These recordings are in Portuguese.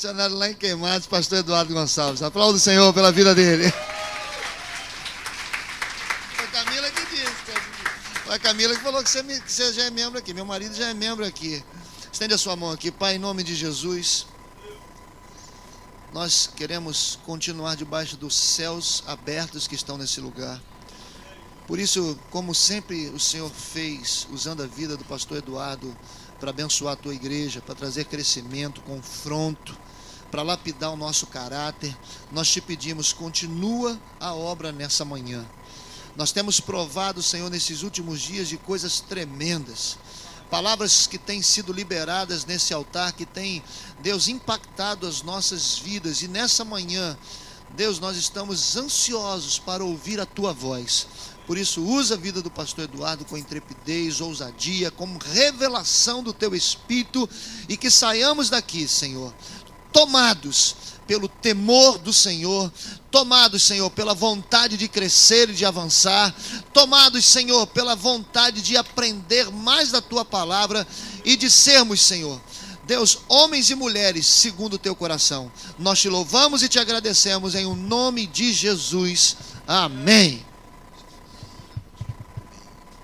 missionário lá em Queimados, pastor Eduardo Gonçalves. Aplauda o Senhor pela vida dele. Foi a Camila que disse. Foi a Camila que falou que você já é membro aqui. Meu marido já é membro aqui. Estende a sua mão aqui. Pai, em nome de Jesus, nós queremos continuar debaixo dos céus abertos que estão nesse lugar. Por isso, como sempre o Senhor fez, usando a vida do pastor Eduardo para abençoar a tua igreja, para trazer crescimento, confronto, para lapidar o nosso caráter, nós te pedimos, continua a obra nessa manhã. Nós temos provado, Senhor, nesses últimos dias de coisas tremendas, palavras que têm sido liberadas nesse altar, que têm, Deus, impactado as nossas vidas, e nessa manhã, Deus, nós estamos ansiosos para ouvir a tua voz. Por isso, usa a vida do pastor Eduardo com intrepidez, ousadia, como revelação do teu Espírito, e que saiamos daqui, Senhor, tomados pelo temor do Senhor, tomados, Senhor, pela vontade de crescer e de avançar, tomados, Senhor, pela vontade de aprender mais da tua palavra e de sermos, Senhor, Deus, homens e mulheres segundo o teu coração. Nós te louvamos e te agradecemos em o nome de Jesus. Amém.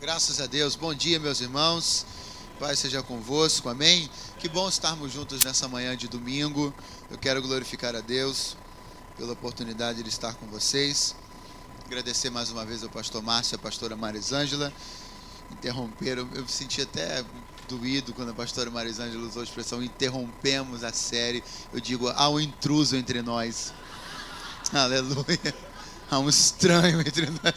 Graças a Deus. Bom dia, meus irmãos. Pai seja convosco, amém? Que bom estarmos juntos nessa manhã de domingo. Eu quero glorificar a Deus pela oportunidade de estar com vocês. Agradecer mais uma vez ao pastor Márcio e à pastora Marisângela. Interromperam, eu me senti até doído quando a pastora Marisângela usou a expressão interrompemos a série. Eu digo, há um intruso entre nós. Aleluia. Há um estranho entre nós.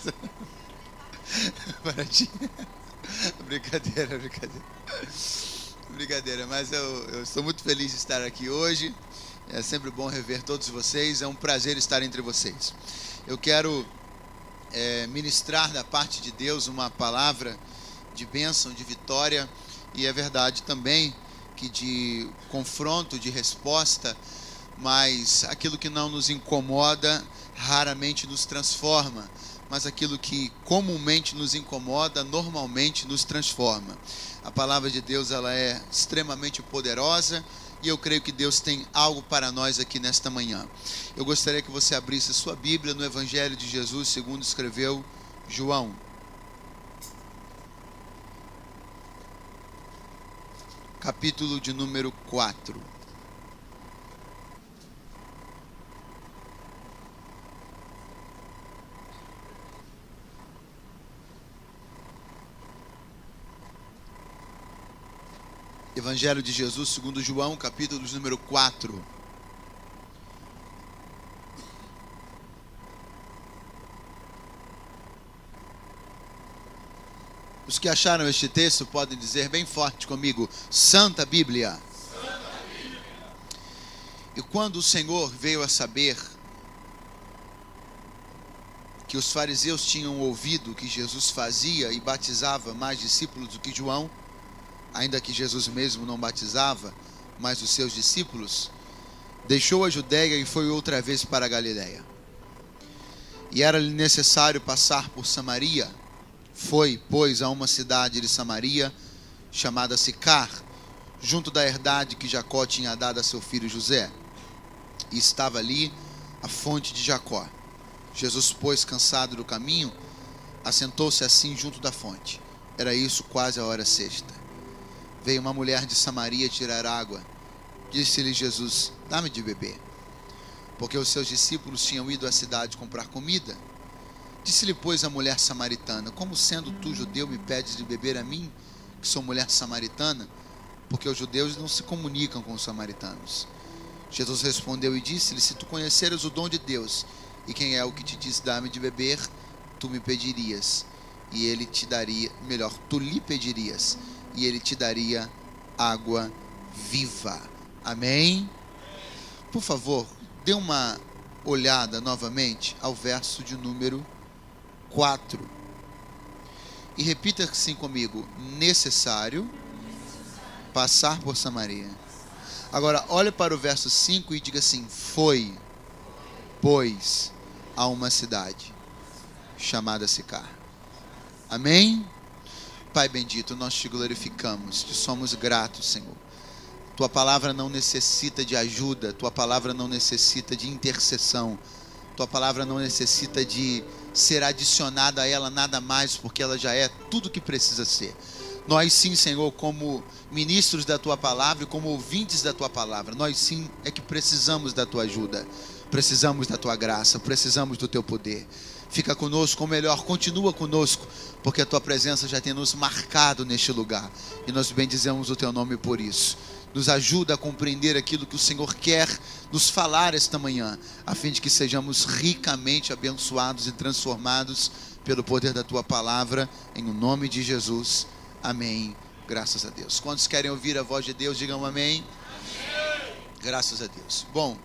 Brincadeira, mas eu estou muito feliz de estar aqui hoje. É sempre bom rever todos vocês, é um prazer estar entre vocês. Eu quero ministrar da parte de Deus uma palavra de bênção, de vitória, e é verdade também que de confronto, de resposta, mas aquilo que não nos incomoda raramente nos transforma. Mas aquilo que comumente nos incomoda, normalmente nos transforma. A palavra de Deus, ela é extremamente poderosa, e eu creio que Deus tem algo para nós aqui nesta manhã. Eu gostaria que você abrisse sua Bíblia no Evangelho de Jesus, segundo escreveu João. Capítulo de número 4. Evangelho de Jesus, segundo João, capítulo de número 4. Os que acharam este texto podem dizer bem forte comigo: Santa Bíblia. Santa Bíblia. E quando o Senhor veio a saber que os fariseus tinham ouvido que Jesus fazia e batizava mais discípulos do que João, ainda que Jesus mesmo não batizava, mas os seus discípulos, deixou a Judéia e foi outra vez para a Galiléia. E era-lhe necessário passar por Samaria. Foi, pois, a uma cidade de Samaria, chamada Sicar, junto da herdade que Jacó tinha dado a seu filho José. E estava ali a fonte de Jacó. Jesus, pois, cansado do caminho, assentou-se assim junto da fonte. Era isso quase a hora sexta. Veio uma mulher de Samaria tirar água. Disse-lhe Jesus: dá-me de beber. Porque os seus discípulos tinham ido à cidade comprar comida. Disse-lhe, pois, a mulher samaritana: como sendo tu judeu me pedes de beber a mim, que sou mulher samaritana? Porque os judeus não se comunicam com os samaritanos. Jesus respondeu e disse-lhe: se tu conheceras o dom de Deus, e quem é o que te diz dá-me de beber, tu me pedirias, e ele te daria, melhor, tu lhe pedirias, e ele te daria água viva. Amém? Por favor, dê uma olhada novamente ao verso de número 4. E repita assim comigo: necessário passar por Samaria. Agora, olhe para o verso 5 e diga assim: foi, pois, a uma cidade chamada Sicar. Amém? Pai bendito, nós te glorificamos, te somos gratos, Senhor. Tua palavra não necessita de ajuda, tua palavra não necessita de intercessão, tua palavra não necessita de ser adicionada a ela nada mais, porque ela já é tudo o que precisa ser. Nós sim, Senhor, como ministros da tua palavra e como ouvintes da tua palavra, nós sim é que precisamos da tua ajuda, precisamos da tua graça, precisamos do teu poder. Fica conosco, ou melhor, continua conosco, porque a tua presença já tem nos marcado neste lugar, e nós bendizemos o teu nome por isso. Nos ajuda a compreender aquilo que o Senhor quer nos falar esta manhã, a fim de que sejamos ricamente abençoados e transformados pelo poder da tua palavra, em o nome de Jesus. Amém. Graças a Deus. Quantos querem ouvir a voz de Deus, digam amém. Amém. Graças a Deus. Bom,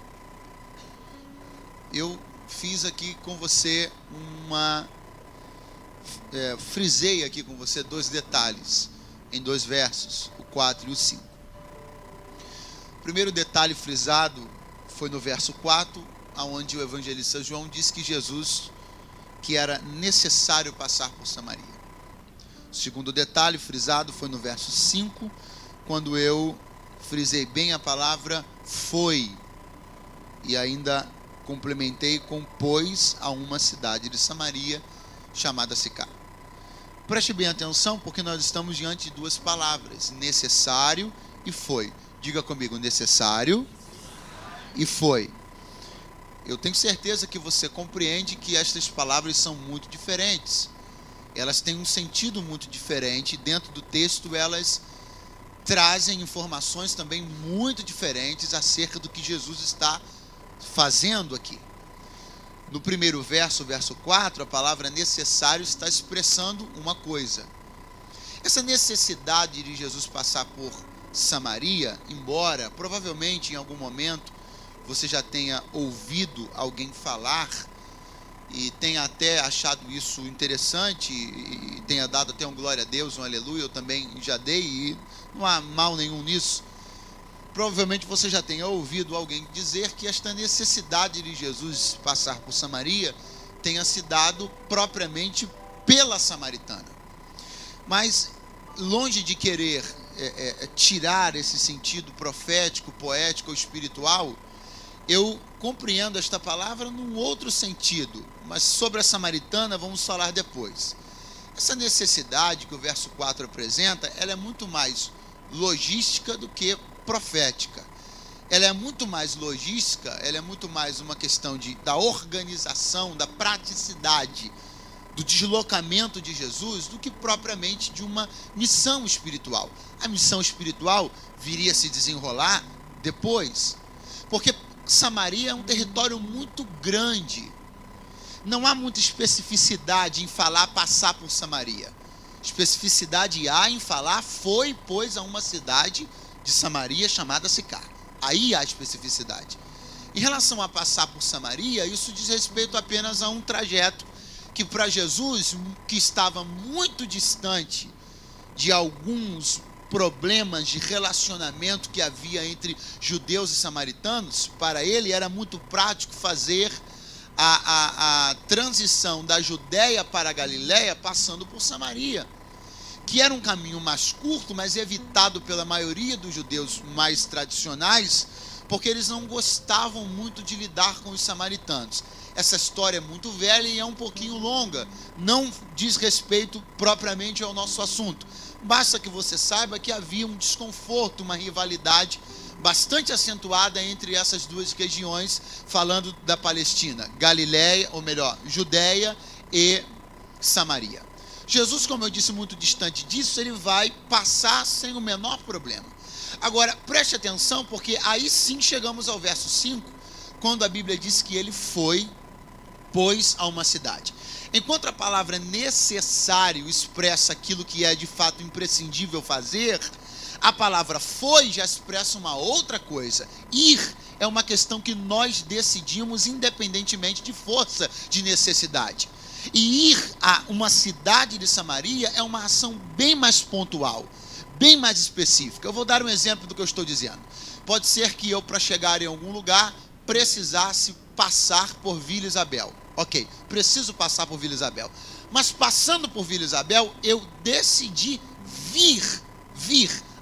eu fiz aqui com você frisei aqui com você 2 detalhes em 2 versos, o 4 e o 5. O primeiro detalhe frisado foi no verso 4, onde o evangelista João disse que era necessário passar por Samaria. O segundo detalhe frisado foi no verso 5, quando eu frisei bem a palavra foi, e ainda complementei com pois a uma cidade de Samaria chamada Sicar. Preste bem atenção, porque nós estamos diante de 2 palavras, necessário e foi. Diga comigo, necessário e foi. Eu tenho certeza que você compreende que estas palavras são muito diferentes. Elas têm um sentido muito diferente. Dentro do texto, elas trazem informações também muito diferentes acerca do que Jesus está fazendo aqui. No primeiro verso, verso 4, a palavra necessário está expressando uma coisa. Essa necessidade de Jesus passar por Samaria, embora provavelmente em algum momento você já tenha ouvido alguém falar e tenha até achado isso interessante e tenha dado até um glória a Deus, um aleluia, eu também já dei e não há mal nenhum nisso. Provavelmente você já tenha ouvido alguém dizer que esta necessidade de Jesus passar por Samaria tenha se dado propriamente pela samaritana. Mas longe de querer tirar esse sentido profético, poético ou espiritual, eu compreendo esta palavra num outro sentido, mas sobre a samaritana vamos falar depois. Essa necessidade que o verso 4 apresenta, ela é muito mais logística do que profética. Ela é muito mais logística, ela é muito mais uma questão da organização, da praticidade, do deslocamento de Jesus, do que propriamente de uma missão espiritual. A missão espiritual viria a se desenrolar depois, porque Samaria é um território muito grande. Não há muita especificidade em falar passar por Samaria. Especificidade há em falar foi, pois, a uma cidade de Samaria chamada Sicar. Aí há especificidade. Em relação a passar por Samaria, isso diz respeito apenas a um trajeto que para Jesus, que estava muito distante de alguns problemas de relacionamento que havia entre judeus e samaritanos, para ele era muito prático fazer a transição da Judéia para a Galiléia passando por Samaria, que era um caminho mais curto, mas evitado pela maioria dos judeus mais tradicionais, porque eles não gostavam muito de lidar com os samaritanos. Essa história é muito velha e é um pouquinho longa, não diz respeito propriamente ao nosso assunto. Basta que você saiba que havia um desconforto, uma rivalidade bastante acentuada entre essas 2 regiões, falando da Palestina, Galiléia, ou melhor, Judéia e Samaria. Jesus, como eu disse, muito distante disso, ele vai passar sem o menor problema. Agora, preste atenção, porque aí sim chegamos ao verso 5, quando a Bíblia diz que ele foi, pois, a uma cidade. Enquanto a palavra necessário expressa aquilo que é de fato imprescindível fazer, a palavra foi já expressa uma outra coisa. Ir é uma questão que nós decidimos independentemente de força de necessidade. E ir a uma cidade de Samaria é uma ação bem mais pontual, bem mais específica. Eu vou dar um exemplo do que eu estou dizendo. Pode ser que eu, para chegar em algum lugar, precisasse passar por Vila Isabel. Ok, preciso passar por Vila Isabel. Mas passando por Vila Isabel, eu decidi vir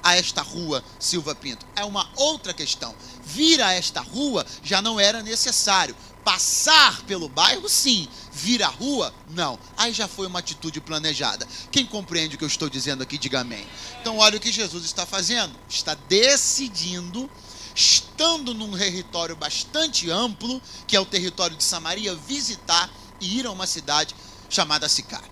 a esta rua Silva Pinto. É uma outra questão. Vir a esta rua já não era necessário. Passar pelo bairro, sim. Vir à rua, não. Aí já foi uma atitude planejada. Quem compreende o que eu estou dizendo aqui, diga amém. Então olha o que Jesus está fazendo. Está decidindo, estando num território bastante amplo, que é o território de Samaria, visitar e ir a uma cidade chamada Sicar.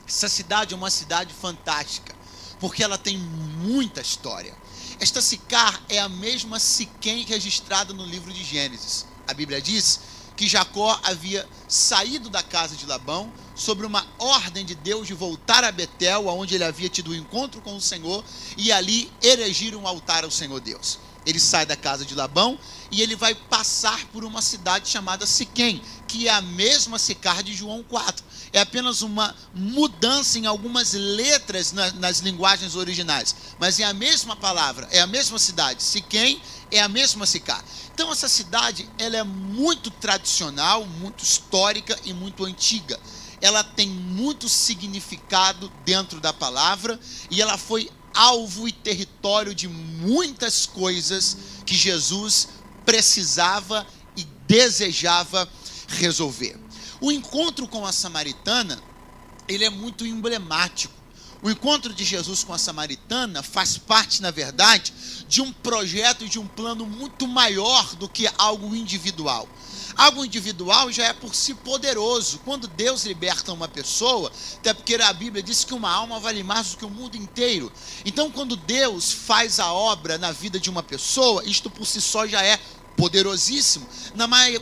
Essa cidade é uma cidade fantástica, porque ela tem muita história. Esta Sicar é a mesma Siquém registrada no livro de Gênesis. A Bíblia diz que Jacó havia saído da casa de Labão sobre uma ordem de Deus de voltar a Betel, onde ele havia tido um encontro com o Senhor, e ali erigir um altar ao Senhor Deus. Ele sai da casa de Labão e ele vai passar por uma cidade chamada Siquém, que é a mesma Sicar de João 4. É apenas uma mudança em algumas letras nas linguagens originais, mas é a mesma palavra, é a mesma cidade. Siquém é a mesma Sicar. Então essa cidade, ela é muito tradicional, muito histórica e muito antiga. Ela tem muito significado dentro da palavra e ela foi alvo e território de muitas coisas que Jesus precisava e desejava resolver. O encontro com a samaritana, ele é muito emblemático. O encontro de Jesus com a samaritana faz parte, na verdade, de um projeto e de um plano muito maior do que algo individual. Algo individual já é por si poderoso. Quando Deus liberta uma pessoa, até porque a Bíblia diz que uma alma vale mais do que o mundo inteiro. Então, quando Deus faz a obra na vida de uma pessoa, isto por si só já é poderosíssimo.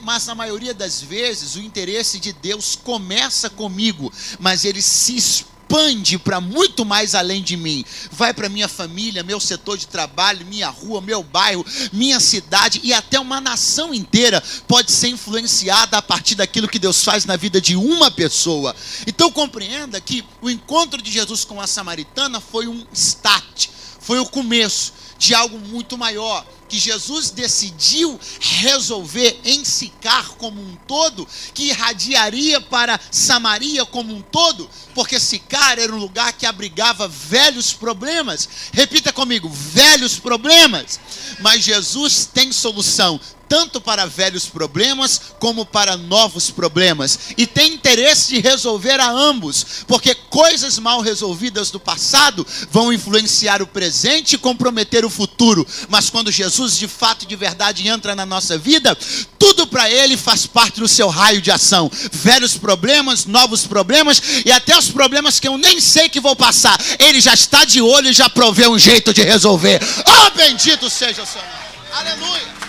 Mas na maioria das vezes, o interesse de Deus começa comigo, mas ele se expande para muito mais além de mim. Vai para minha família, meu setor de trabalho, minha rua, meu bairro, minha cidade e até uma nação inteira pode ser influenciada a partir daquilo que Deus faz na vida de uma pessoa. Então compreenda que o encontro de Jesus com a samaritana foi um start, foi o começo de algo muito maior, que Jesus decidiu resolver em Sicar como um todo, que irradiaria para Samaria como um todo, porque Sicar era um lugar que abrigava velhos problemas. Repita comigo, velhos problemas. Mas Jesus tem solução, tanto para velhos problemas como para novos problemas, e tem interesse de resolver a ambos, porque coisas mal resolvidas do passado vão influenciar o presente e comprometer o futuro, mas quando Jesus de fato e de verdade entra na nossa vida, tudo para ele faz parte do seu raio de ação. Velhos problemas, novos problemas e até os problemas que eu nem sei que vou passar, ele já está de olho e já provê um jeito de resolver. Oh, bendito seja o seu nome. Aleluia.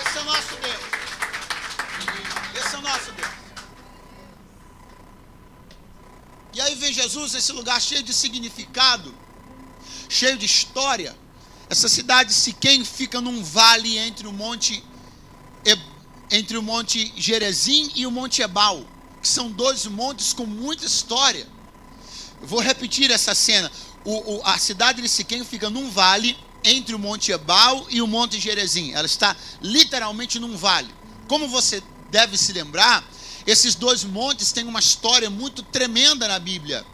Esse é o nosso Deus. Esse é o nosso Deus. E aí vem Jesus nesse lugar cheio de significado, cheio de história. Essa cidade Siquém fica num vale entre o monte Gerezim e o Monte Ebal, que são dois montes com muita história. Eu vou repetir essa cena. A cidade de Siquém fica num vale entre o Monte Ebal e o Monte Gerezim. Ela está literalmente num vale. Como você deve se lembrar, esses dois montes têm uma história muito tremenda na Bíblia.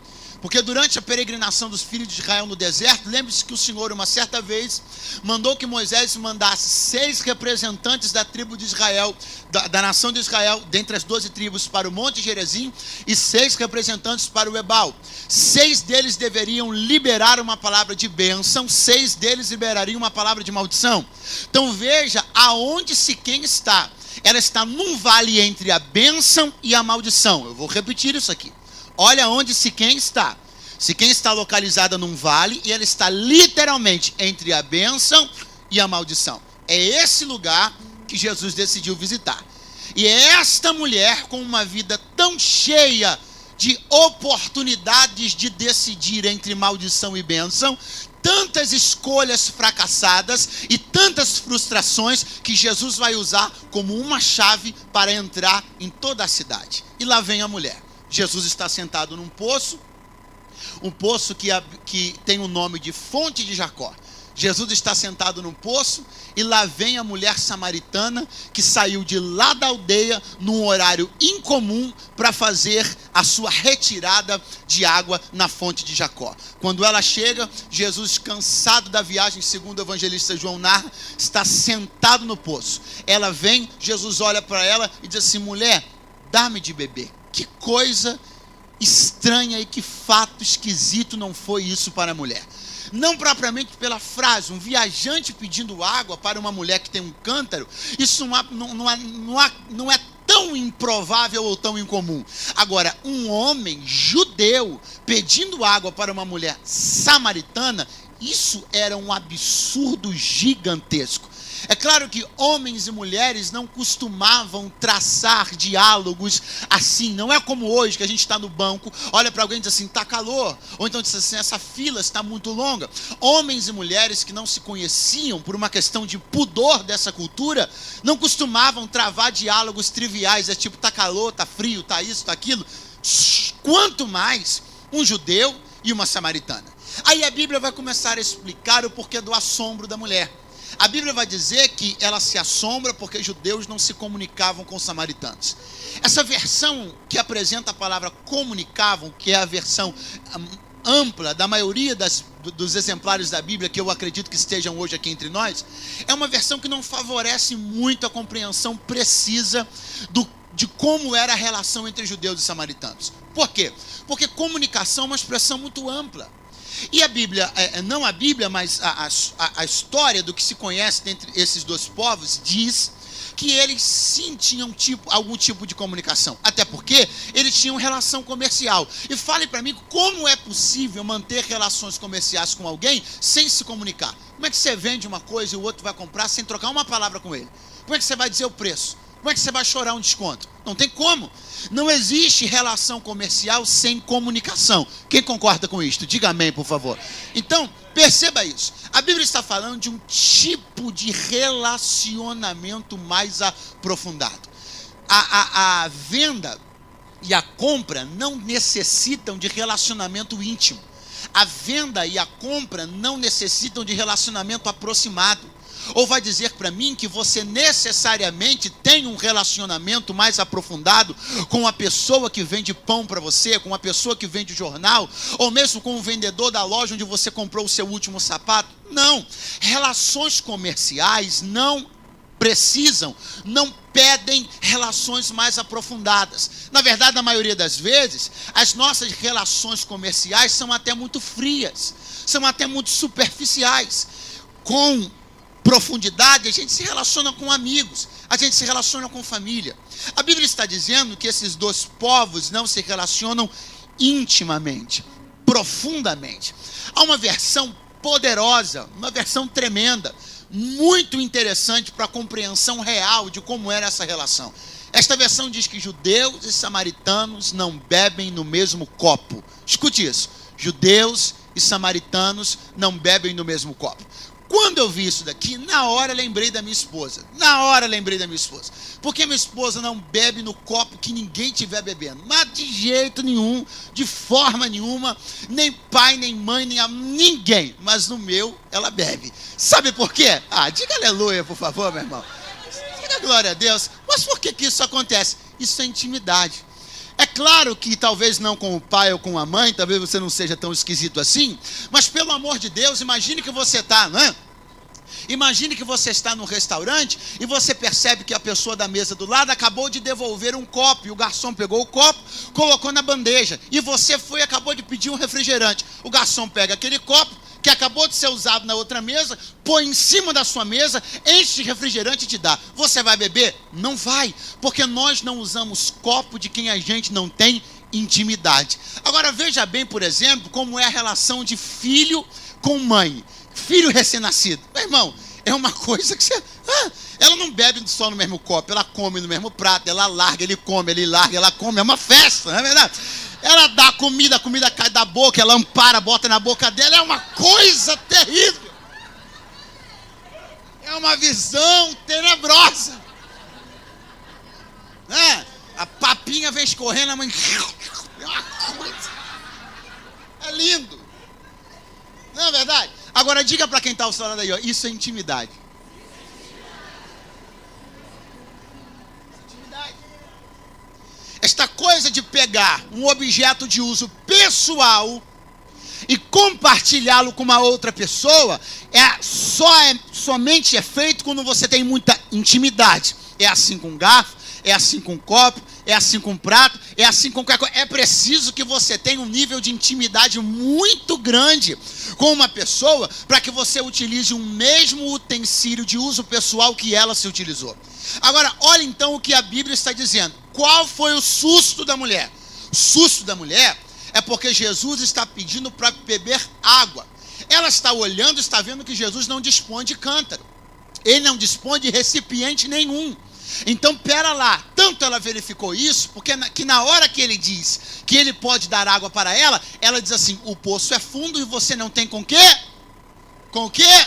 Porque durante a peregrinação dos filhos de Israel no deserto, lembre-se que o Senhor, uma certa vez, mandou que Moisés mandasse 6 representantes da tribo de Israel, da nação de Israel, dentre as 12 tribos, para o Monte Gerezim, e 6 representantes para o Ebal. 6 deles deveriam liberar uma palavra de bênção, 6 deles liberariam uma palavra de maldição. Então veja aonde Siquém está. Ela está num vale entre a bênção e a maldição. Eu vou repetir isso aqui. Olha onde Siquém está. Siquém está localizada num vale e ela está literalmente entre a bênção e a maldição. É esse lugar que Jesus decidiu visitar. E é esta mulher com uma vida tão cheia de oportunidades de decidir entre maldição e bênção, tantas escolhas fracassadas e tantas frustrações que Jesus vai usar como uma chave para entrar em toda a cidade. E lá vem a mulher. Jesus está sentado num poço, Um poço que tem o nome de Fonte de Jacó. Jesus está sentado num poço e lá vem a mulher samaritana que saiu de lá da aldeia num horário incomum para fazer a sua retirada de água na fonte de Jacó. Quando ela chega, Jesus, cansado da viagem, segundo o evangelista João narra, está sentado no poço. Ela vem, Jesus olha para ela e diz assim: mulher, dá-me de beber. Que coisa estranha e que fato esquisito não foi isso para a mulher. Não propriamente pela frase, um viajante pedindo água para uma mulher que tem um cântaro, isso não é tão improvável ou tão incomum. Agora, um homem judeu pedindo água para uma mulher samaritana, isso era um absurdo gigantesco. É claro que homens e mulheres não costumavam traçar diálogos assim. Não é como hoje, que a gente está no banco, olha para alguém e diz assim, está calor. Ou então diz assim, essa fila está muito longa. Homens e mulheres que não se conheciam por uma questão de pudor dessa cultura, não costumavam travar diálogos triviais. É tipo, está calor, está frio, está isso, está aquilo. Quanto mais um judeu e uma samaritana. Aí a Bíblia vai começar a explicar o porquê do assombro da mulher. A Bíblia vai dizer que ela se assombra porque judeus não se comunicavam com os samaritanos. Essa versão que apresenta a palavra comunicavam, que é a versão ampla da maioria dos exemplares da Bíblia, que eu acredito que estejam hoje aqui entre nós, é uma versão que não favorece muito a compreensão precisa de como era a relação entre judeus e samaritanos. Por quê? Porque comunicação é uma expressão muito ampla. E a Bíblia, não a Bíblia, mas a história do que se conhece entre esses dois povos diz que eles sim tinham algum tipo de comunicação. Até porque eles tinham relação comercial. E fale para mim como é possível manter relações comerciais com alguém sem se comunicar. Como é que você vende uma coisa e o outro vai comprar sem trocar uma palavra com ele? Como é que você vai dizer o preço? Como é que você vai chorar um desconto? Não tem como. Não existe relação comercial sem comunicação. Quem concorda com isto? Diga amém, por favor. Então, perceba isso. A Bíblia está falando de um tipo de relacionamento mais aprofundado. A venda e a compra não necessitam de relacionamento íntimo. A venda e a compra não necessitam de relacionamento aproximado. Ou vai dizer para mim que você necessariamente tem um relacionamento mais aprofundado com a pessoa que vende pão para você, com a pessoa que vende jornal, ou mesmo com o vendedor da loja onde você comprou o seu último sapato? Não. Relações comerciais não pedem relações mais aprofundadas. Na verdade, na maioria das vezes, as nossas relações comerciais são até muito frias, são até muito superficiais. Com profundidade, a gente se relaciona com amigos, a gente se relaciona com família. A Bíblia está dizendo que esses dois povos não se relacionam intimamente, profundamente. Há uma versão poderosa, uma versão tremenda, muito interessante para a compreensão real de como era essa relação. Esta versão diz que judeus e samaritanos não bebem no mesmo copo. Escute isso, judeus e samaritanos não bebem no mesmo copo. Quando eu vi isso daqui, na hora lembrei da minha esposa. Porque minha esposa não bebe no copo que ninguém estiver bebendo. Mas de jeito nenhum, de forma nenhuma, nem pai, nem mãe, ninguém. Mas no meu, ela bebe. Sabe por quê? Diga aleluia, por favor, meu irmão. Diga glória a Deus. Mas por que isso acontece? Isso é intimidade. É claro que talvez não com o pai ou com a mãe, talvez você não seja tão esquisito assim, mas pelo amor de Deus, imagine que você está, não é? Imagine que você está num restaurante e você percebe que a pessoa da mesa do lado acabou de devolver um copo, e o garçom pegou o copo, colocou na bandeja, e você foi e acabou de pedir um refrigerante. O garçom pega aquele copo, que acabou de ser usado na outra mesa, põe em cima da sua mesa, enche de refrigerante e te dá. Você vai beber? Não vai, porque nós não usamos copo de quem a gente não tem intimidade. Agora veja bem, por exemplo, como é a relação de filho com mãe. Filho recém-nascido. Meu irmão, é uma coisa que você... ela não bebe só no mesmo copo, ela come no mesmo prato, ela larga, ele come, ele larga, ela come. É uma festa, não é verdade? Ela dá comida, a comida cai da boca, ela ampara, bota na boca dela, é uma coisa terrível. É uma visão tenebrosa. A papinha vem escorrendo, a mãe... É lindo. Não é verdade? Agora diga para quem está ao seu lado aí, ó, isso é intimidade. Esta coisa de pegar um objeto de uso pessoal e compartilhá-lo com uma outra pessoa somente é feito quando você tem muita intimidade. É assim com garfo, é assim com copo, é assim com prato, é assim com qualquer coisa. É preciso que você tenha um nível de intimidade muito grande com uma pessoa para que você utilize o mesmo utensílio de uso pessoal que ela se utilizou. Agora, olha então o que a Bíblia está dizendo. Qual foi o susto da mulher? O susto da mulher é porque Jesus está pedindo para beber água. Ela está olhando, está vendo que Jesus não dispõe de cântaro. Ele não dispõe de recipiente nenhum. Então, pera lá. Tanto ela verificou isso, porque na hora que ele diz que ele pode dar água para ela, ela diz assim, o poço é fundo e você não tem com quê? Com o quê?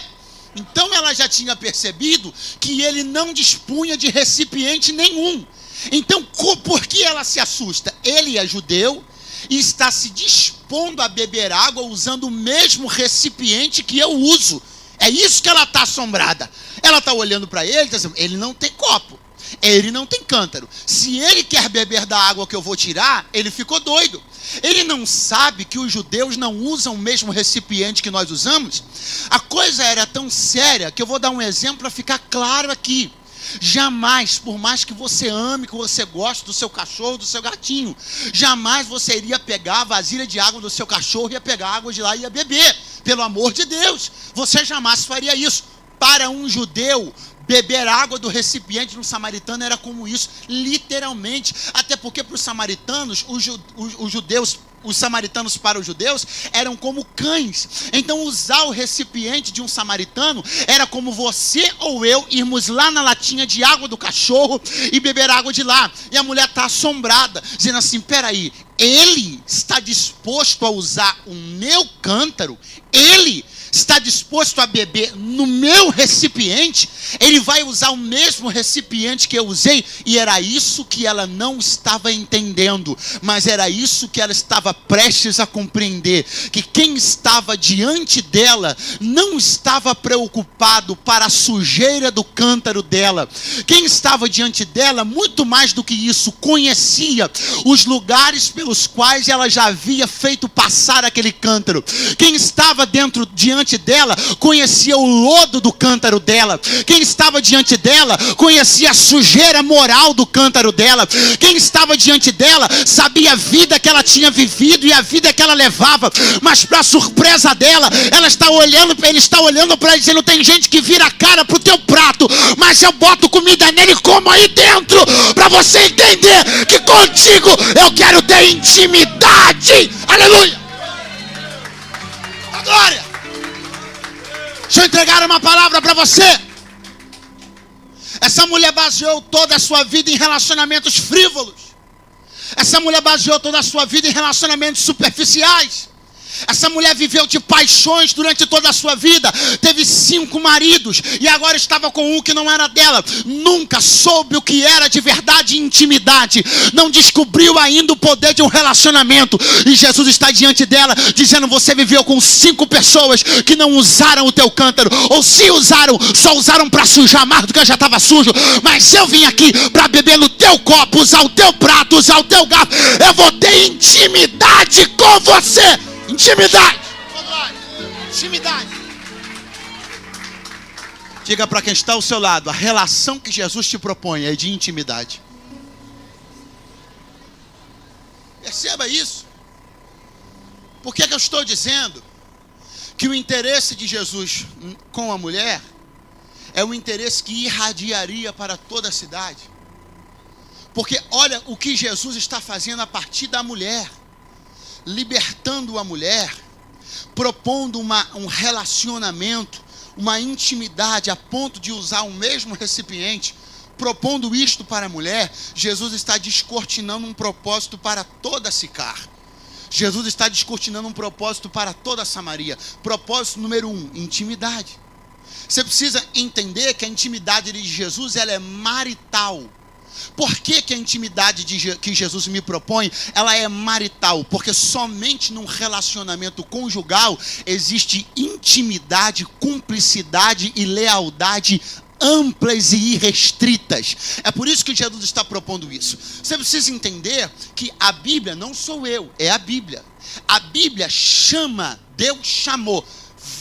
Então ela já tinha percebido que ele não dispunha de recipiente nenhum. Então, por que ela se assusta? Ele é judeu e está se dispondo a beber água usando o mesmo recipiente que eu uso. É isso que ela está assombrada. Ela está olhando para ele e está dizendo, ele não tem copo, ele não tem cântaro. Se ele quer beber da água que eu vou tirar, ele ficou doido. Ele não sabe que os judeus não usam o mesmo recipiente que nós usamos? A coisa era tão séria que eu vou dar um exemplo para ficar claro aqui. Jamais, por mais que você ame, que você goste do seu cachorro, do seu gatinho, jamais você iria pegar a vasilha de água do seu cachorro, ia pegar água de lá e ia beber. Pelo amor de Deus, você jamais faria isso. Para um judeu, beber água do recipiente de um samaritano era como isso, literalmente. Até porque para os samaritanos, os judeus, os samaritanos para os judeus eram como cães. Então usar o recipiente de um samaritano era como você ou eu irmos lá na latinha de água do cachorro e beber água de lá. E a mulher está assombrada, dizendo assim, peraí, ele está disposto a usar o meu cântaro? Ele está disposto a beber no meu recipiente? Ele vai usar o mesmo recipiente que eu usei? E era isso que ela não estava entendendo, mas era isso que ela estava prestes a compreender, que quem estava diante dela não estava preocupado para a sujeira do cântaro dela. Quem estava diante dela, muito mais do que isso, conhecia os lugares pelos quais ela já havia feito passar aquele cântaro. Quem estava diante dela conhecia o lodo do cântaro dela. Quem estava diante dela conhecia a sujeira moral do cântaro dela. Quem estava diante dela sabia a vida que ela tinha vivido e a vida que ela levava. Mas para surpresa dela, ele está olhando para ela dizendo, tem gente que vira a cara pro teu prato, mas eu boto comida nele e como aí dentro, para você entender que contigo eu quero ter intimidade. Aleluia! A glória! Deixa eu entregar uma palavra para você. Essa mulher baseou toda a sua vida em relacionamentos frívolos. Essa mulher baseou toda a sua vida em relacionamentos superficiais. Essa mulher viveu de paixões durante toda a sua vida. Teve 5 maridos e agora estava com um que não era dela. Nunca soube o que era de verdade e intimidade. Não descobriu ainda o poder de um relacionamento. E Jesus está diante dela dizendo, você viveu com 5 pessoas que não usaram o teu cântaro. Ou se usaram, só usaram para sujar mais do que já estava sujo. Mas eu vim aqui para beber no teu copo, usar o teu prato, usar o teu garfo. Eu vou ter intimidade com você. Intimidade. Intimidade. Diga para quem está ao seu lado, a relação que Jesus te propõe é de intimidade. Perceba isso. Por que eu estou dizendo que o interesse de Jesus com a mulher é um interesse que irradiaria para toda a cidade? Porque olha o que Jesus está fazendo a partir da mulher. Libertando a mulher, propondo um relacionamento, uma intimidade a ponto de usar o mesmo recipiente, propondo isto para a mulher. Jesus está descortinando um propósito para toda Sicar. Jesus está descortinando um propósito para toda Samaria. Propósito número 1, intimidade. Você precisa entender que a intimidade de Jesus ela é marital. Por que a intimidade que Jesus me propõe, ela é marital? Porque somente num relacionamento conjugal existe intimidade, cumplicidade e lealdade amplas e irrestritas. É por isso que Jesus está propondo isso. Você precisa entender que a Bíblia não sou eu, é a Bíblia. A Bíblia chama, Deus chamou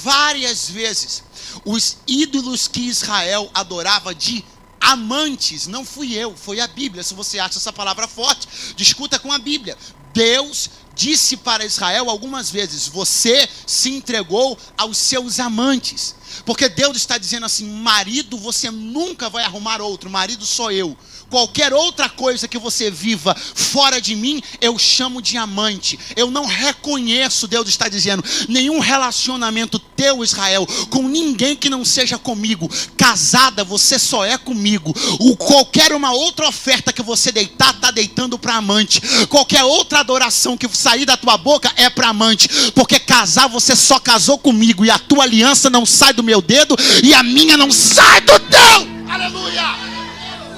várias vezes os ídolos que Israel adorava de amantes. Não fui eu, foi a Bíblia. Se você acha essa palavra forte, discuta com a Bíblia. Deus disse para Israel algumas vezes: você se entregou aos seus amantes. Porque Deus está dizendo assim: marido, você nunca vai arrumar outro, marido sou eu. Qualquer outra coisa que você viva fora de mim, eu chamo de amante. Eu não reconheço, Deus está dizendo, nenhum relacionamento teu, Israel, com ninguém que não seja comigo. Casada, você só é comigo. Qualquer uma outra oferta que você deitar, está deitando para amante. Qualquer outra adoração que sair da tua boca é para amante. Porque casar, você só casou comigo. E a tua aliança não sai do meu dedo e a minha não sai do teu. Aleluia!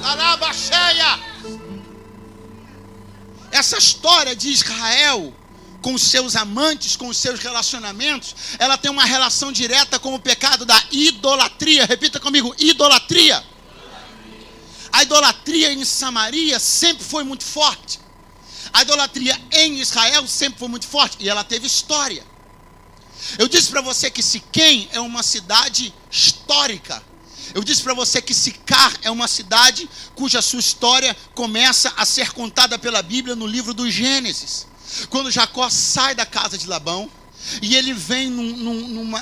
Alaba cheia. Essa história de Israel com os seus amantes, com os seus relacionamentos, ela tem uma relação direta com o pecado da idolatria. Repita comigo: idolatria. A idolatria em Samaria sempre foi muito forte. A idolatria em Israel sempre foi muito forte e ela teve história. Eu disse para você que Siquém é uma cidade histórica. Eu disse para você que Sicar é uma cidade cuja sua história começa a ser contada pela Bíblia no livro do Gênesis. Quando Jacó sai da casa de Labão e ele vem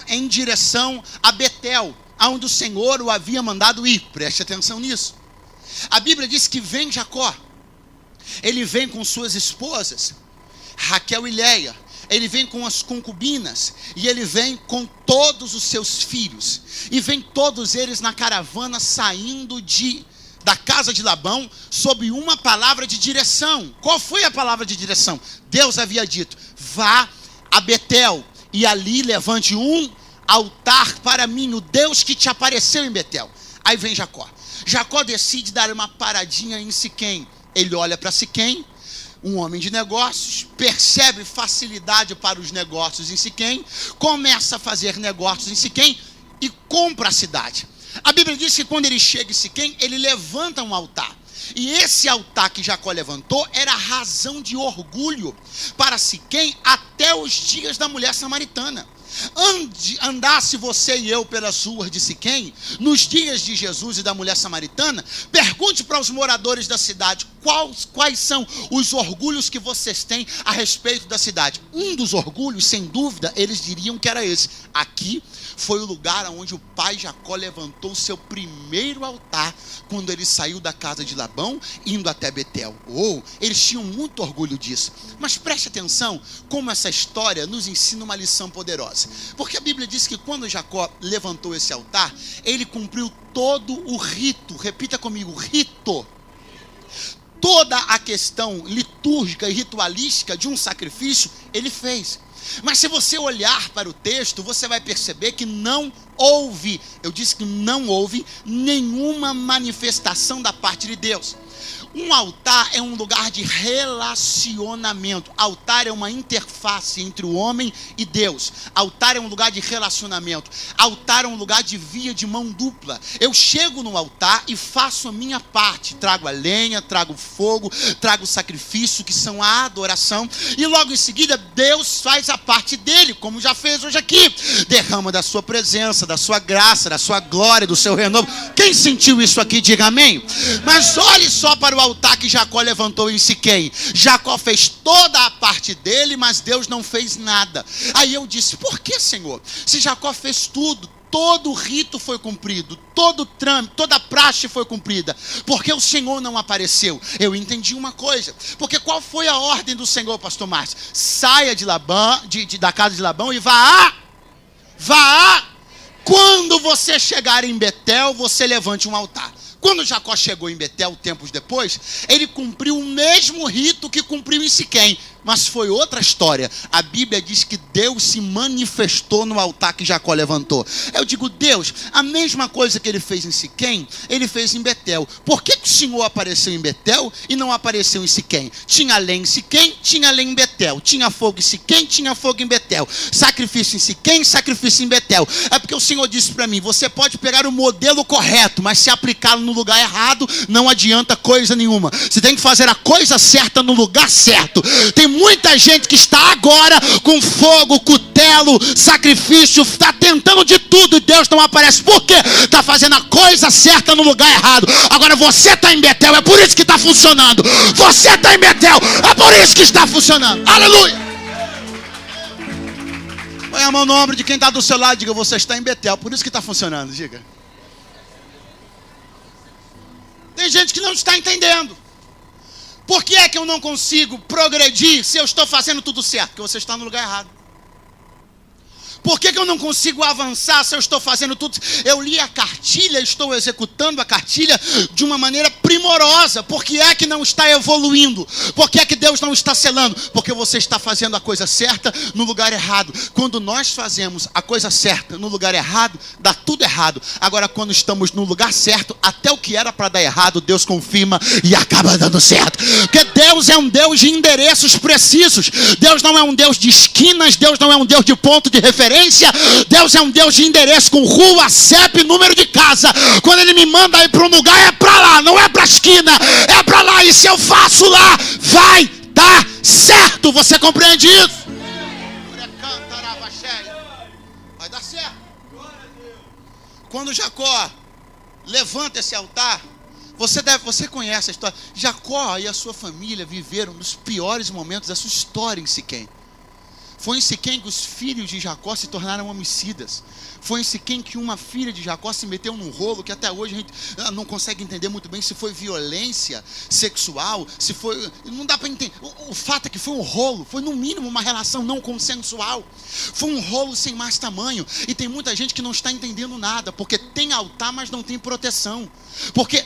em direção a Betel, aonde o Senhor o havia mandado ir. Preste atenção nisso. A Bíblia diz que vem Jacó. Ele vem com suas esposas, Raquel e Leia. Ele vem com as concubinas e ele vem com todos os seus filhos. E vem todos eles na caravana saindo da casa de Labão sob uma palavra de direção. Qual foi a palavra de direção? Deus havia dito: vá a Betel e ali levante um altar para mim, o Deus que te apareceu em Betel. Aí vem Jacó. Jacó decide dar uma paradinha em Siquém. Ele olha para Siquém, um homem de negócios, percebe facilidade para os negócios em Siquém, começa a fazer negócios em Siquém e compra a cidade. A Bíblia diz que quando ele chega em Siquém, ele levanta um altar. E esse altar que Jacó levantou era razão de orgulho para Siquém até os dias da mulher samaritana. Andasse você e eu pelas ruas de Siquém, nos dias de Jesus e da mulher samaritana, pergunte para os moradores da cidade quais são os orgulhos que vocês têm a respeito da cidade. Um dos orgulhos, sem dúvida, eles diriam que era esse: aqui foi o lugar onde o pai Jacó levantou o seu primeiro altar quando ele saiu da casa de Labão, indo até Betel. Eles tinham muito orgulho disso. Mas preste atenção como essa história nos ensina uma lição poderosa. Porque a Bíblia diz que quando Jacó levantou esse altar, ele cumpriu todo o rito. Repita comigo: rito. Toda a questão litúrgica e ritualística de um sacrifício, ele fez. Mas se você olhar para o texto, você vai perceber que não houve, eu disse que não houve nenhuma manifestação da parte de Deus. Um altar é um lugar de relacionamento. Altar é uma interface entre o homem e Deus. Altar é um lugar de relacionamento. Altar é um lugar de via de mão dupla. Eu chego no altar e faço a minha parte. Trago a lenha, trago o fogo, trago o sacrifício, que são a adoração. E logo em seguida, Deus faz a parte dele, como já fez hoje aqui. Derrama da sua presença, da sua graça, da sua glória, do seu renovo. Quem sentiu isso aqui, diga amém. Mas olhe só para o altar que Jacó levantou em Siquém. Jacó fez toda a parte dele, mas Deus não fez nada. Aí eu disse: por que, Senhor? Se Jacó fez tudo, todo o rito foi cumprido, todo o trâmite, toda a praxe foi cumprida, por que o Senhor não apareceu? Eu entendi uma coisa. Porque qual foi a ordem do Senhor, pastor Márcio? Saia de Labão, da casa de Labão e vá. Quando você chegar em Betel, você levante um altar. Quando Jacó chegou em Betel, tempos depois, ele cumpriu o mesmo rito que cumpriu em Siquém. Mas foi outra história. A Bíblia diz que Deus se manifestou no altar que Jacó levantou. Eu digo, Deus, a mesma coisa que ele fez em Siquém, ele fez em Betel. Por que o Senhor apareceu em Betel e não apareceu em Siquém? Tinha lenha em Siquém, tinha lenha em Betel. Tinha fogo em Siquém, tinha fogo em Betel. Sacrifício em Siquém, sacrifício em Betel. É porque o Senhor disse para mim, você pode pegar o modelo correto, mas se aplicá-lo no lugar errado, não adianta coisa nenhuma. Você tem que fazer a coisa certa no lugar certo. Tem muita gente que está agora com fogo, cutelo, sacrifício, está tentando de tudo e Deus não aparece. Por quê? Está fazendo a coisa certa no lugar errado. Agora você está em Betel, é por isso que está funcionando. Você está em Betel, é por isso que está funcionando. Aleluia! Põe a mão no ombro de quem está do seu lado e diga, você está em Betel, por isso que está funcionando. Diga. Tem gente que não está entendendo. Por que é que eu não consigo progredir se eu estou fazendo tudo certo? Porque você está no lugar errado. Por que eu não consigo avançar se eu estou fazendo tudo? Eu li a cartilha, estou executando a cartilha de uma maneira primorosa. Por que é que não está evoluindo? Por que é que Deus não está selando? Porque você está fazendo a coisa certa no lugar errado. Quando nós fazemos a coisa certa no lugar errado, dá tudo errado. Agora, quando estamos no lugar certo, até o que era para dar errado, Deus confirma e acaba dando certo. Porque Deus é um Deus de endereços precisos. Deus não é um Deus de esquinas. Deus não é um Deus de ponto de referência. Deus é um Deus de endereço com rua, CEP, número de casa. Quando Ele me manda ir para um lugar, é para lá, não é para a esquina, é para lá. E se eu faço lá, vai dar certo. Você compreende isso? Vai dar certo. Quando Jacó levanta esse altar, você conhece a história. Jacó e a sua família viveram nos piores momentos da sua história em Siquém. Foi em Siquém que os filhos de Jacó se tornaram homicidas. Foi em Siquém que uma filha de Jacó se meteu num rolo que até hoje a gente não consegue entender muito bem se foi violência sexual, se foi... Não dá para entender. O fato é que foi um rolo, foi no mínimo uma relação não consensual. Foi um rolo sem mais tamanho. E tem muita gente que não está entendendo nada, porque tem altar, mas não tem proteção. Porque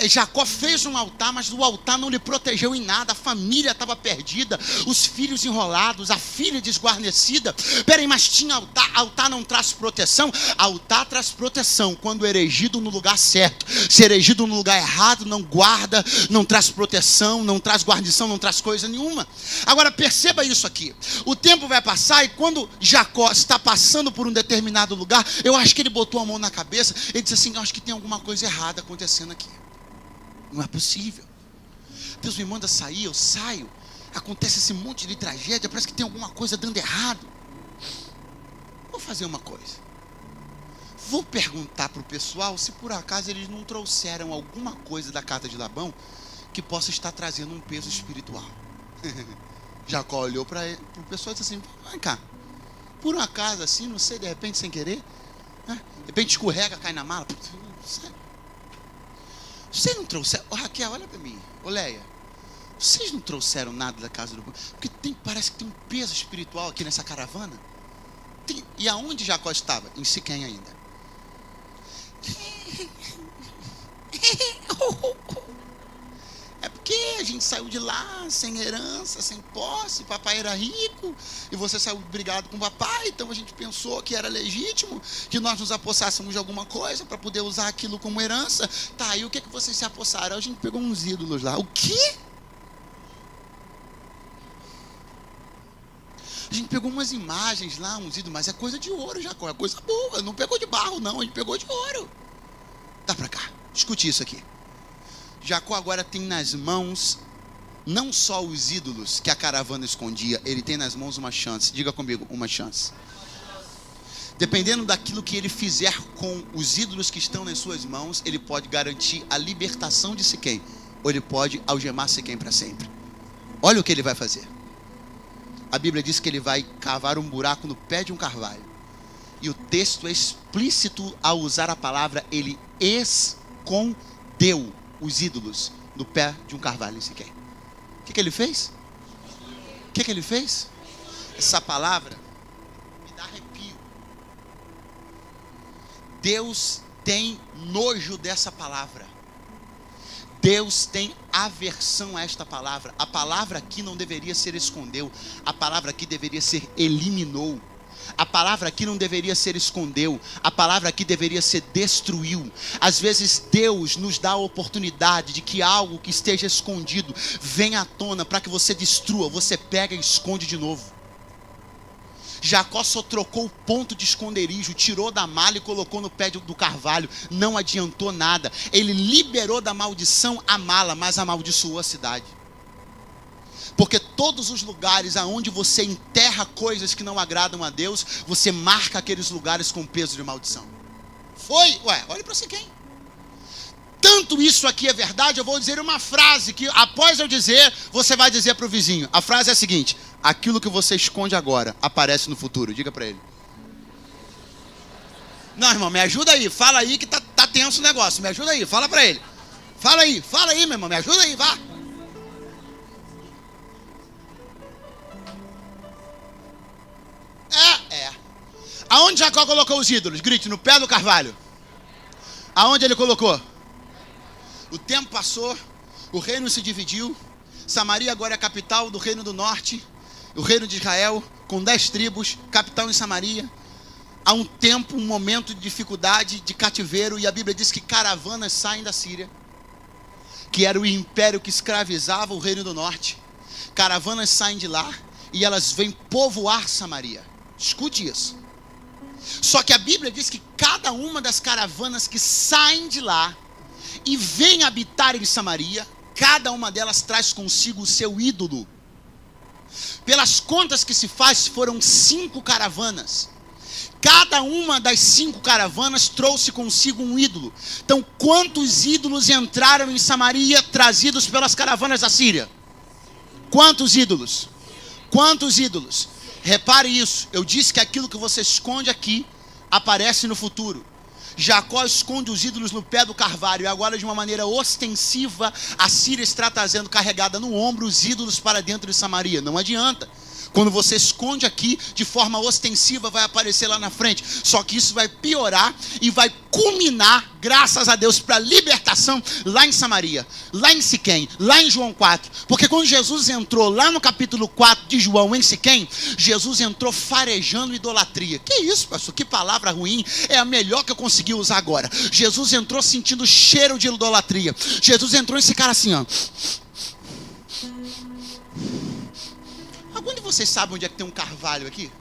Jacó fez um altar, mas o altar não lhe protegeu em nada. A família estava perdida, os filhos enrolados, a filha desguarnecida. Peraí, mas tinha altar? Altar não traz proteção? Altar traz proteção quando erigido no lugar certo. Se erigido no lugar errado, não guarda, não traz proteção, não traz guarnição, não traz coisa nenhuma. Agora perceba isso aqui. O tempo vai passar e quando Jacó está passando por um determinado lugar, eu acho que ele botou a mão na cabeça e disse assim, eu acho que tem alguma coisa errada acontecendo aqui. Não é possível. Deus me manda sair, eu saio. Acontece esse monte de tragédia, parece que tem alguma coisa dando errado. Vou fazer uma coisa. Vou perguntar para o pessoal se por acaso eles não trouxeram alguma coisa da casa de Labão que possa estar trazendo um peso espiritual. Jacó olhou para o pessoal e disse assim, vem cá, por um acaso assim, não sei, de repente sem querer, né? De repente escorrega, cai na mala. Vocês não trouxeram, Raquel, olha para mim, Leia, vocês não trouxeram nada da casa do Labão? Porque parece que tem um peso espiritual aqui nessa caravana. E aonde Jacó estava? Em Siquém ainda. É porque a gente saiu de lá sem herança, sem posse, papai era rico e você saiu brigado com o papai, então a gente pensou que era legítimo que nós nos apossássemos de alguma coisa para poder usar aquilo como herança. Tá, e o que vocês se apossaram? A gente pegou uns ídolos lá. O quê? A gente pegou umas imagens lá, uns ídolos, mas é coisa de ouro, Jacó, é coisa boa, não pegou de barro não, a gente pegou de ouro. Dá para cá, escute isso aqui. Jacó agora tem nas mãos não só os ídolos que a caravana escondia, ele tem nas mãos uma chance. Diga comigo, uma chance. Dependendo daquilo que ele fizer com os ídolos que estão nas suas mãos, ele pode garantir a libertação de Siquém, ou ele pode algemar Siquém para sempre. Olha o que ele vai fazer. A Bíblia diz que ele vai cavar um buraco no pé de um carvalho. E o texto é explícito ao usar a palavra, ele escondeu os ídolos no pé de um carvalho em Siquém. O que ele fez? O que ele fez? Essa palavra me dá arrepio. Deus tem nojo dessa palavra. Deus tem aversão a esta palavra. A palavra aqui não deveria ser escondeu. A palavra aqui deveria ser eliminou. A palavra aqui não deveria ser escondeu. A palavra aqui deveria ser destruiu. Às vezes Deus nos dá a oportunidade de que algo que esteja escondido venha à tona para que você destrua. Você pega e esconde de novo. Jacó só trocou o ponto de esconderijo, tirou da malha e colocou no pé do carvalho. Não adiantou nada. Ele liberou da maldição a mala, mas amaldiçoou a cidade. Porque todos os lugares aonde você enterra coisas que não agradam a Deus, você marca aqueles lugares com peso de maldição. Olha para você quem. Tanto isso aqui é verdade, eu vou dizer uma frase que após eu dizer, você vai dizer para o vizinho. A frase é a seguinte: aquilo que você esconde agora, aparece no futuro. Diga para ele. Não, irmão, me ajuda aí, fala aí que tá tenso o negócio. Me ajuda aí, fala para ele. Fala aí, meu irmão, me ajuda aí, vá. Aonde Jacó colocou os ídolos? Grite, no pé do carvalho. Aonde ele colocou? O tempo passou, o reino se dividiu. Samaria agora é a capital do reino do norte. O reino de Israel, com 10 tribos, capital em Samaria. Há um tempo, um momento de dificuldade, de cativeiro. E a Bíblia diz que caravanas saem da Síria, que era o império que escravizava o reino do norte. Caravanas saem de lá e elas vêm povoar Samaria. Escute isso. Só que a Bíblia diz que cada uma das caravanas que saem de lá e vêm habitar em Samaria, cada uma delas traz consigo o seu ídolo. Pelas contas que se faz, foram 5 caravanas. Cada uma das 5 caravanas trouxe consigo um ídolo. Então, quantos ídolos entraram em Samaria trazidos pelas caravanas da Síria? Quantos ídolos? Quantos ídolos? Repare isso, eu disse que aquilo que você esconde aqui, aparece no futuro. Jacó esconde os ídolos no pé do carvalho, e agora de uma maneira ostensiva, a Síria está trazendo carregada no ombro os ídolos para dentro de Samaria. Não adianta. Quando você esconde aqui, de forma ostensiva, vai aparecer lá na frente. Só que isso vai piorar e vai culminar, graças a Deus, para a libertação lá em Samaria, lá em Siquém, lá em João 4. Porque quando Jesus entrou lá no capítulo 4 de João, em Siquém, Jesus entrou farejando idolatria. Que isso, pastor? Que palavra ruim. É a melhor que eu consegui usar agora. Jesus entrou sentindo cheiro de idolatria. Jesus entrou esse cara assim, ó. Algum de vocês sabe onde é que tem um carvalho aqui?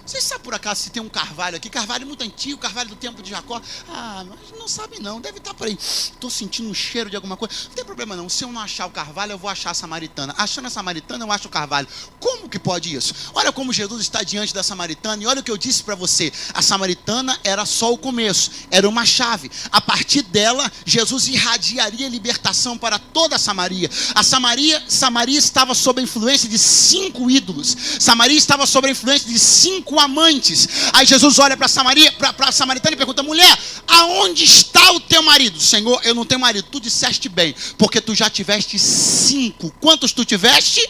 Vocês sabem por acaso se tem um carvalho aqui? Carvalho muito antigo, carvalho do tempo de Jacó. Ah, mas não sabe não, deve estar por aí. Estou sentindo um cheiro de alguma coisa. Não tem problema não, se eu não achar o carvalho, eu vou achar a samaritana. Achando a samaritana, eu acho o carvalho. Como que pode isso? Olha como Jesus está diante da samaritana, e olha o que eu disse para você. A samaritana era só o começo, era uma chave. A partir dela, Jesus irradiaria libertação para toda a Samaria. Samaria estava sob a influência de 5 ídolos. Samaria estava sob a influência de 5 amantes. Aí Jesus olha para a samaritana e pergunta: mulher, aonde está o teu marido? Senhor, eu não tenho marido. Tu disseste bem, porque tu já tiveste 5. Quantos tu tiveste?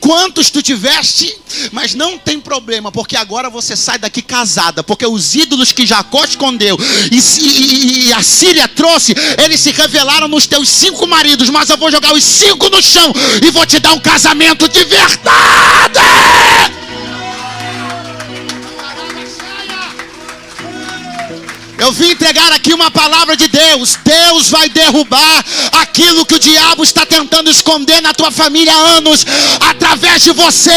Quantos tu tiveste? Mas não tem problema, porque agora você sai daqui casada, porque os ídolos que Jacó escondeu e a Síria trouxe, eles se revelaram nos teus 5 maridos. Mas eu vou jogar os 5 no chão e vou te dar um casamento de verdade. Eu vim entregar aqui uma palavra de Deus. Deus vai derrubar aquilo que o diabo está tentando esconder na tua família há anos. Através de você,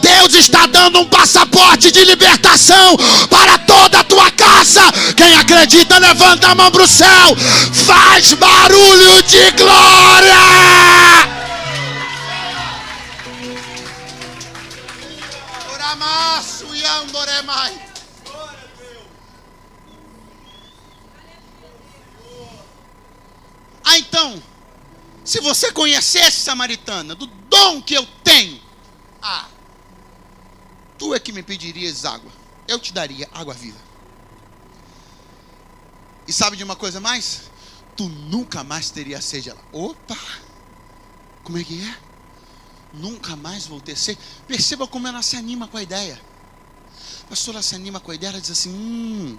Deus está dando um passaporte de libertação para toda a tua casa. Quem acredita, levanta a mão para o céu. Faz barulho de glória. Oramaço e andoremai. Ah, então, se você conhecesse samaritana, do dom que eu tenho, tu é que me pedirias água, eu te daria água viva. E sabe de uma coisa mais? Tu nunca mais teria sede. Ela, opa, como é que é? Nunca mais vou ter sede. Perceba como ela se anima com a ideia. A pastora se anima com a ideia, ela diz assim: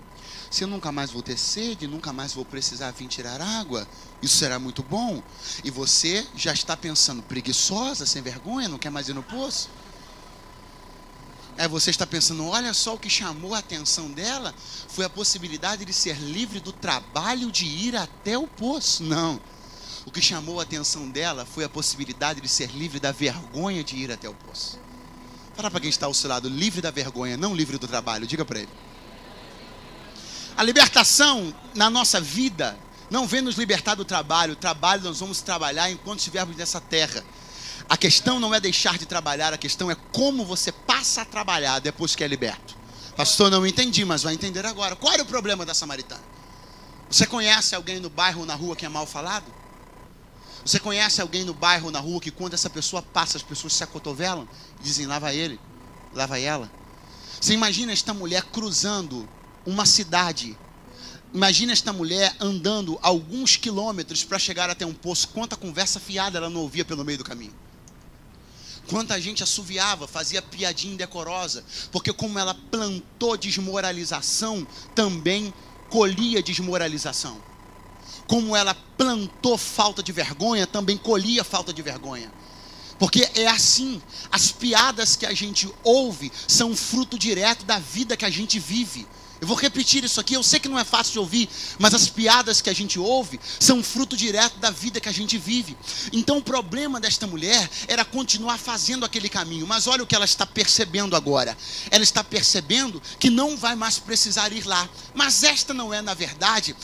se eu nunca mais vou ter sede, nunca mais vou precisar vir tirar água, isso será muito bom. E você já está pensando, preguiçosa, sem vergonha, não quer mais ir no poço? Você está pensando, olha só, o que chamou a atenção dela foi a possibilidade de ser livre do trabalho de ir até o poço. Não. O que chamou a atenção dela foi a possibilidade de ser livre da vergonha de ir até o poço. Fala para quem está ao seu lado, livre da vergonha, não livre do trabalho. Diga para ele. A libertação na nossa vida não vem nos libertar do trabalho. O trabalho nós vamos trabalhar enquanto estivermos nessa terra. A questão não é deixar de trabalhar, a questão é como você passa a trabalhar depois que é liberto. Pastor, não entendi, mas vai entender agora. Qual era o problema da samaritana? Você conhece alguém no bairro ou na rua que é mal falado? Você conhece alguém no bairro ou na rua que quando essa pessoa passa, as pessoas se acotovelam e dizem, lava ele, lava ela? Você imagina esta mulher cruzando uma cidade. Imagina esta mulher andando alguns quilômetros para chegar até um poço. Quanta conversa fiada ela não ouvia pelo meio do caminho. Quanta gente assoviava, fazia piadinha indecorosa, porque como ela plantou desmoralização, também colhia desmoralização. Como ela plantou falta de vergonha, também colhia falta de vergonha. Porque é assim, as piadas que a gente ouve são fruto direto da vida que a gente vive. Eu vou repetir isso aqui, eu sei que não é fácil de ouvir, mas as piadas que a gente ouve são fruto direto da vida que a gente vive. Então o problema desta mulher era continuar fazendo aquele caminho, mas olha o que ela está percebendo agora. Ela está percebendo que não vai mais precisar ir lá. Mas esta não é, na verdade,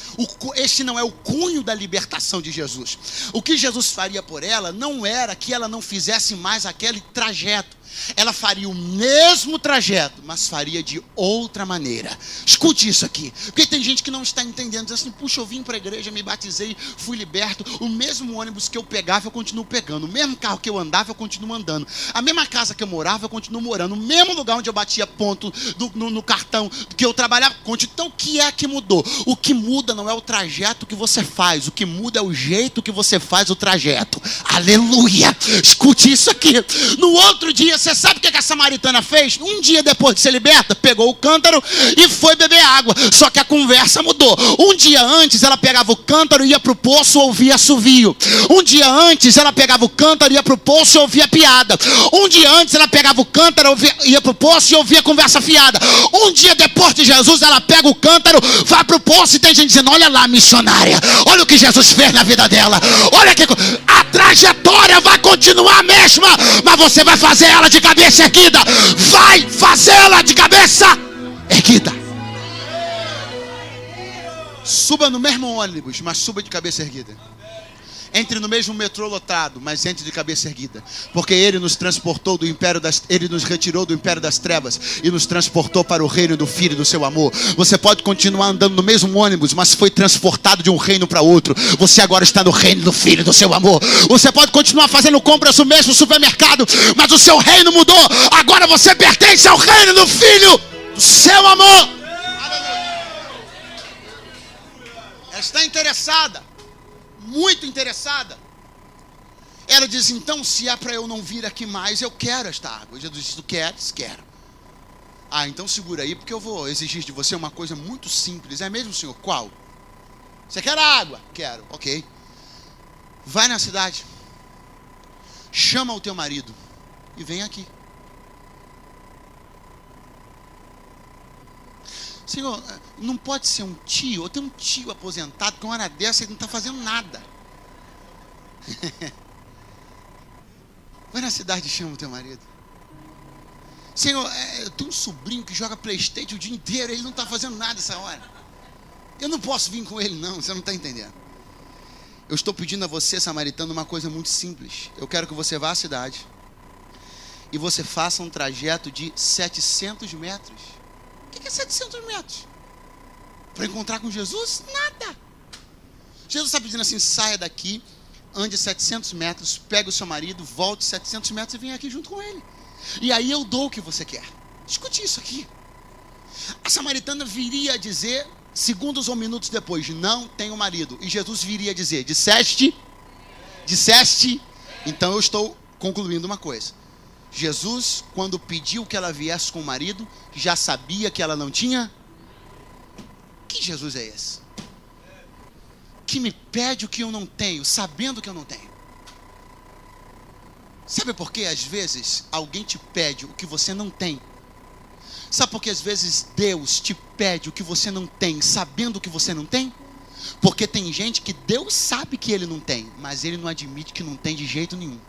este não é o cunho da libertação de Jesus. O que Jesus faria por ela não era que ela não fizesse mais aquele trajeto. Ela faria o mesmo trajeto, mas faria de outra maneira. Escute isso aqui, porque tem gente que não está entendendo, diz assim, puxa, eu vim para a igreja, me batizei, fui liberto, o mesmo ônibus que eu pegava eu continuo pegando, o mesmo carro que eu andava eu continuo andando, a mesma casa que eu morava eu continuo morando, o mesmo lugar onde eu batia ponto no cartão que eu trabalhava, então o que é que mudou? O que muda não é o trajeto que você faz, o que muda é o jeito que você faz o trajeto. Aleluia! Escute isso aqui. No outro dia, você sabe o que a samaritana fez? Um dia depois de ser liberta, pegou o cântaro e foi beber água. Só que a conversa mudou. Um dia antes, ela pegava o cântaro e ia para o poço ouvia assovio. Um dia antes, ela pegava o cântaro e ia para o poço e ouvia piada. Um dia antes, ela pegava o cântaro e ia para o poço e ouvia conversa fiada. Um dia depois de Jesus, ela pega o cântaro, vai para o poço e tem gente dizendo, olha lá, missionária, olha o que Jesus fez na vida dela. Olha que a trajetória vai continuar a mesma, mas você vai fazer ela de cabeça erguida. Vai fazê-la de cabeça erguida. Suba no mesmo ônibus, mas suba de cabeça erguida. Entre no mesmo metrô lotado, mas entre de cabeça erguida. Porque Ele nos transportou do império Ele nos retirou do império das trevas e nos transportou para o reino do Filho e do seu amor. Você pode continuar andando no mesmo ônibus, mas foi transportado de um reino para outro. Você agora está no reino do Filho e do seu amor. Você pode continuar fazendo compras no mesmo supermercado, mas o seu reino mudou. Agora você pertence ao reino do Filho do seu amor. Ela está interessada. Muito interessada. Ela diz, então se é para eu não vir aqui mais, eu quero esta água. Jesus disse, tu queres? Quero. Então segura aí, porque eu vou exigir de você uma coisa muito simples. É mesmo, Senhor? Qual? Você quer água? Quero. Ok. Vai na cidade, chama o teu marido e vem aqui. Senhor, não pode ser um tio, eu tenho um tio aposentado que uma hora dessa ele não está fazendo nada. Vai na cidade e chama o teu marido. Senhor, eu tenho um sobrinho que joga PlayStation o dia inteiro, ele não está fazendo nada essa hora. Eu não posso vir com ele não, você não está entendendo. Eu estou pedindo a você, samaritano, uma coisa muito simples. Eu quero que você vá à cidade e você faça um trajeto de 700 metros. O que é 700 metros? Para encontrar com Jesus? Nada. Jesus está pedindo assim, saia daqui, ande 700 metros, pegue o seu marido, volte 700 metros e venha aqui junto com ele. E aí eu dou o que você quer. Escute isso aqui. A samaritana viria a dizer, segundos ou minutos depois, não tenho marido. E Jesus viria a dizer, disseste? Então eu estou concluindo uma coisa. Jesus, quando pediu que ela viesse com o marido, já sabia que ela não tinha. Que Que Jesus é esse? Que me pede o que eu não tenho, sabendo que eu não tenho. Sabe por quê? Às vezes alguém te pede o que você não tem. Sabe por que às vezes Deus te pede o que você não tem, sabendo que você não tem? Porque tem gente que Deus sabe que ele não tem, mas ele não admite que não tem de jeito nenhum.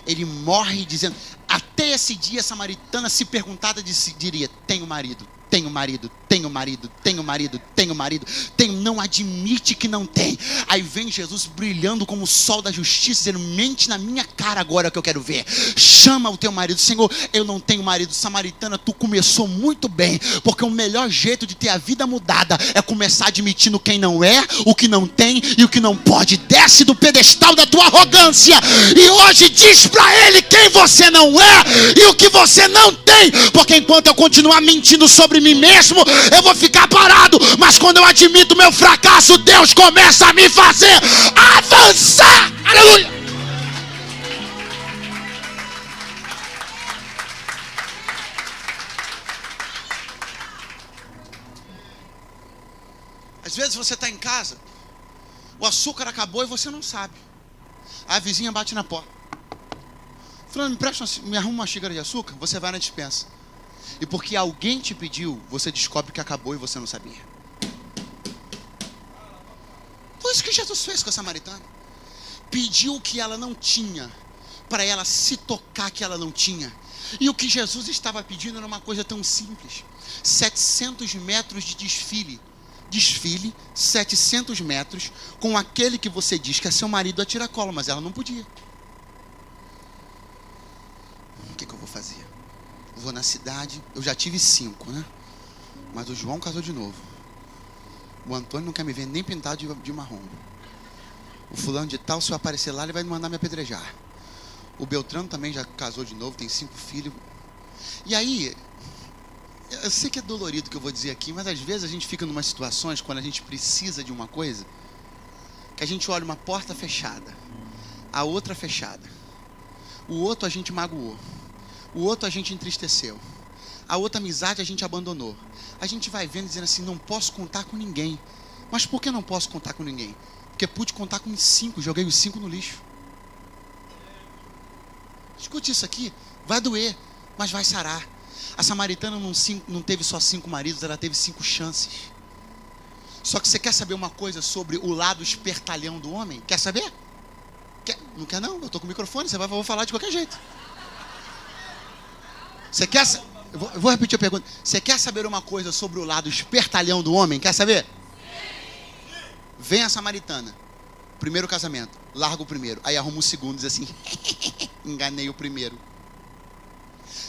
Ele morre dizendo, até esse dia a samaritana, se perguntada, diria, tenho marido, tenho marido, tenho marido, tenho marido, tenho marido, tenho, não admite que não tem. Aí vem Jesus brilhando como o sol da justiça, dizendo, mente na minha cara agora que eu quero ver. Chama o teu marido. Senhor, eu não tenho marido. Samaritana, tu começou muito bem, porque o melhor jeito de ter a vida mudada é começar admitindo quem não é, o que não tem e o que não pode. Desce do pedestal da tua arrogância e hoje diz pra ele quem você não é e o que você não tem, porque enquanto eu continuar mentindo sobre mim mesmo, eu vou ficar parado, mas quando eu admito meu fracasso, Deus começa a me fazer avançar. Aleluia! Às vezes você está em casa, o açúcar acabou e você não sabe. A vizinha bate na porta. Fulano, me arruma uma xícara de açúcar. Você vai na despensa. E porque alguém te pediu, você descobre que acabou e você não sabia. Foi isso que Jesus fez com a samaritana. Pediu o que ela não tinha, para ela se tocar que ela não tinha. E o que Jesus estava pedindo era uma coisa tão simples. 700 metros de desfile. Desfile, 700 metros, com aquele que você diz que é seu marido a tiracolo, mas ela não podia. O que eu vou fazer? Eu vou na cidade, eu já tive 5, né? Mas o João casou de novo. O Antônio não quer me ver nem pintado de marrom. O fulano de tal, se eu aparecer lá, ele vai mandar me apedrejar. O Beltrano também já casou de novo, tem 5 filhos. E aí, eu sei que é dolorido o que eu vou dizer aqui, mas às vezes a gente fica em umas situações, quando a gente precisa de uma coisa, que a gente olha uma porta fechada, a outra fechada. O outro a gente magoou. O outro a gente entristeceu. A outra amizade a gente abandonou. A gente vai vendo dizendo assim, não posso contar com ninguém. Mas por que não posso contar com ninguém? Porque pude contar com 5, joguei os 5 no lixo. Escute isso aqui, vai doer, mas vai sarar. A samaritana não teve só 5 maridos, ela teve 5 chances. Só que você quer saber uma coisa sobre o lado espertalhão do homem? Quer saber? Não quer não? Eu estou com o microfone, eu vou falar de qualquer jeito. Você quer? Eu vou repetir a pergunta. Você quer saber uma coisa sobre o lado espertalhão do homem? Quer saber? Vem a samaritana. Primeiro casamento. Larga o primeiro. Aí arruma o segundo e diz assim, enganei o primeiro.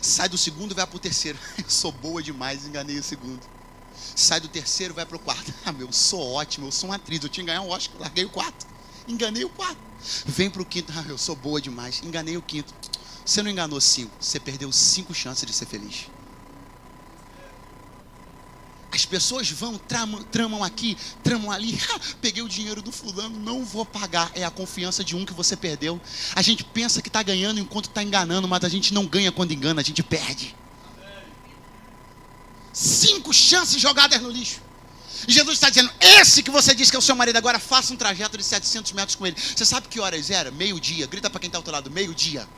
Sai do segundo e vai pro terceiro. Eu sou boa demais, enganei o segundo. Sai do terceiro e vai pro quarto. Eu sou ótimo, eu sou uma atriz. Eu tinha que ganhar um Oscar, larguei o quarto. Enganei o quarto. Vem pro quinto. Eu sou boa demais, enganei o quinto. Você não enganou 5, você perdeu 5 chances de ser feliz. As pessoas vão, tramam aqui, tramam ali. Peguei o dinheiro do fulano, não vou pagar. É a confiança de um que você perdeu. A gente pensa que está ganhando enquanto está enganando, mas a gente não ganha quando engana, a gente perde. 5 chances jogadas no lixo. E Jesus está dizendo, esse que você disse que é o seu marido, agora faça um trajeto de 700 metros com ele. Você sabe que horas era? Meio-dia. Grita para quem está ao teu lado, meio-dia.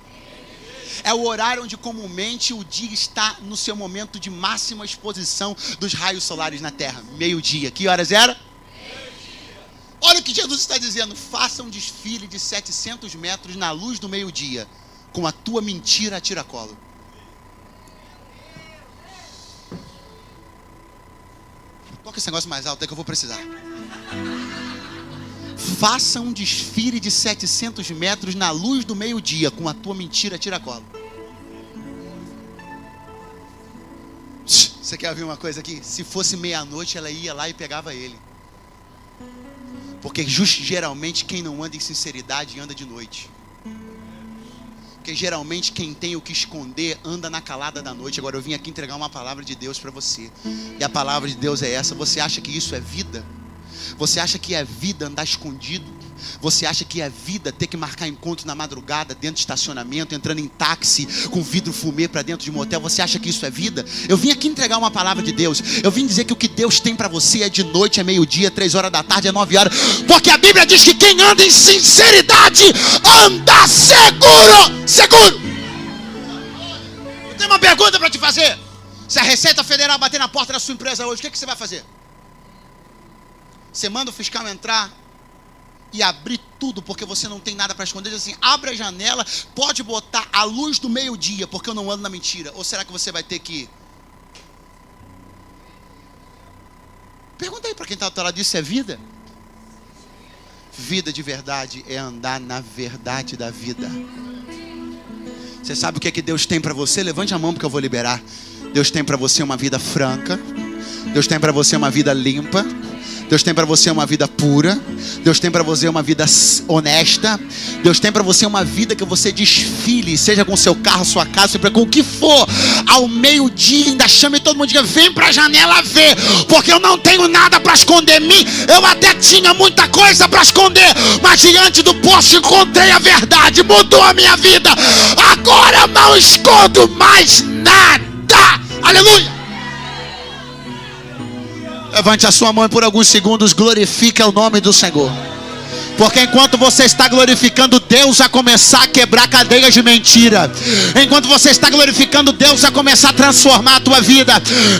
É o horário onde comumente o dia está no seu momento de máxima exposição dos raios solares na Terra. Meio-dia. Que horas era? Meio-dia. Olha o que Jesus está dizendo. Faça um desfile de 700 metros na luz do meio-dia, com a tua mentira a tiracolo. Toca esse negócio mais alto, é que eu vou precisar. Faça um desfile de 700 metros na luz do meio-dia, com a tua mentira a tiracolo. Você quer ouvir uma coisa aqui? Se fosse meia-noite, ela ia lá e pegava ele. Porque geralmente quem não anda em sinceridade anda de noite. Porque geralmente quem tem o que esconder anda na calada da noite. Agora eu vim aqui entregar uma palavra de Deus para você. E a palavra de Deus é essa. Você acha que isso é vida? Você acha que é vida andar escondido? Você acha que é vida ter que marcar encontro na madrugada, dentro de estacionamento, entrando em táxi, com vidro fumê para dentro de motel? Você acha que isso é vida? Eu vim aqui entregar uma palavra de Deus. Eu vim dizer que o que Deus tem para você é de noite, é meio-dia, 3 horas da tarde, é 9 horas. Porque a Bíblia diz que quem anda em sinceridade, anda seguro. Seguro. Eu tenho uma pergunta para te fazer. Se a Receita Federal bater na porta da sua empresa hoje, o que você vai fazer? Você manda o fiscal entrar e abrir tudo, porque você não tem nada para esconder. Diz assim: abre a janela, pode botar a luz do meio-dia, porque eu não ando na mentira. Ou será que você vai ter que... Pergunta aí para quem está do lado disso: é vida? Vida de verdade é andar na verdade da vida. Você sabe o que é que Deus tem para você? Levante a mão porque eu vou liberar. Deus tem para você uma vida franca. Deus tem para você uma vida limpa. Deus tem para você uma vida pura. Deus tem para você uma vida honesta. Deus tem para você uma vida que você desfile, seja com seu carro, sua casa, seja com o que for, ao meio-dia ainda chame todo mundo e diga: vem para a janela ver, porque eu não tenho nada para esconder em mim. Eu até tinha muita coisa para esconder, mas diante do poço encontrei a verdade, mudou a minha vida. Agora eu não escondo mais nada. Aleluia! Levante a sua mão e por alguns segundos glorifique o nome do Senhor. Porque enquanto você está glorificando, Deus vai começar a quebrar cadeias de mentira. Enquanto você está glorificando, Deus vai começar a transformar a tua vida.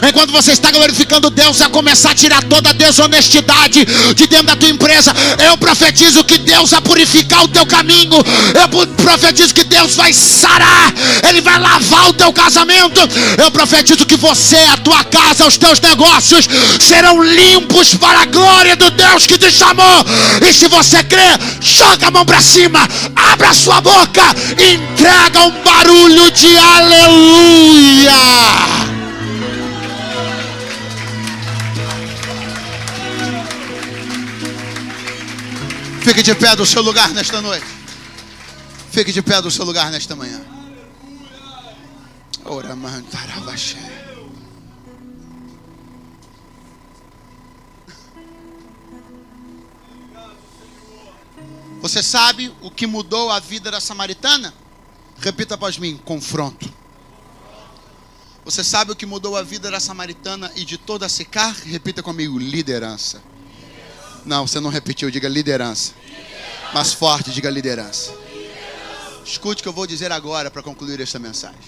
Enquanto você está glorificando, Deus vai começar a tirar toda a desonestidade de dentro da tua empresa. Eu profetizo que Deus vai purificar o teu caminho. Eu profetizo que Deus vai sarar. Ele vai lavar o teu casamento. Eu profetizo que você, a tua casa, os teus negócios serão limpos para a glória do Deus que te chamou. E se você crê, joga a mão para cima, abra a sua boca, entrega um barulho de aleluia. Fique de pé do seu lugar nesta noite. Fique de pé do seu lugar nesta manhã. Ora, man, taravaxé. Você sabe o que mudou a vida da samaritana? Repita após mim: confronto. Você sabe o que mudou a vida da samaritana e de toda a Sicar? Repita comigo: liderança. Não, você não repetiu, diga liderança. Mais forte, diga liderança. Escute o que eu vou dizer agora para concluir esta mensagem.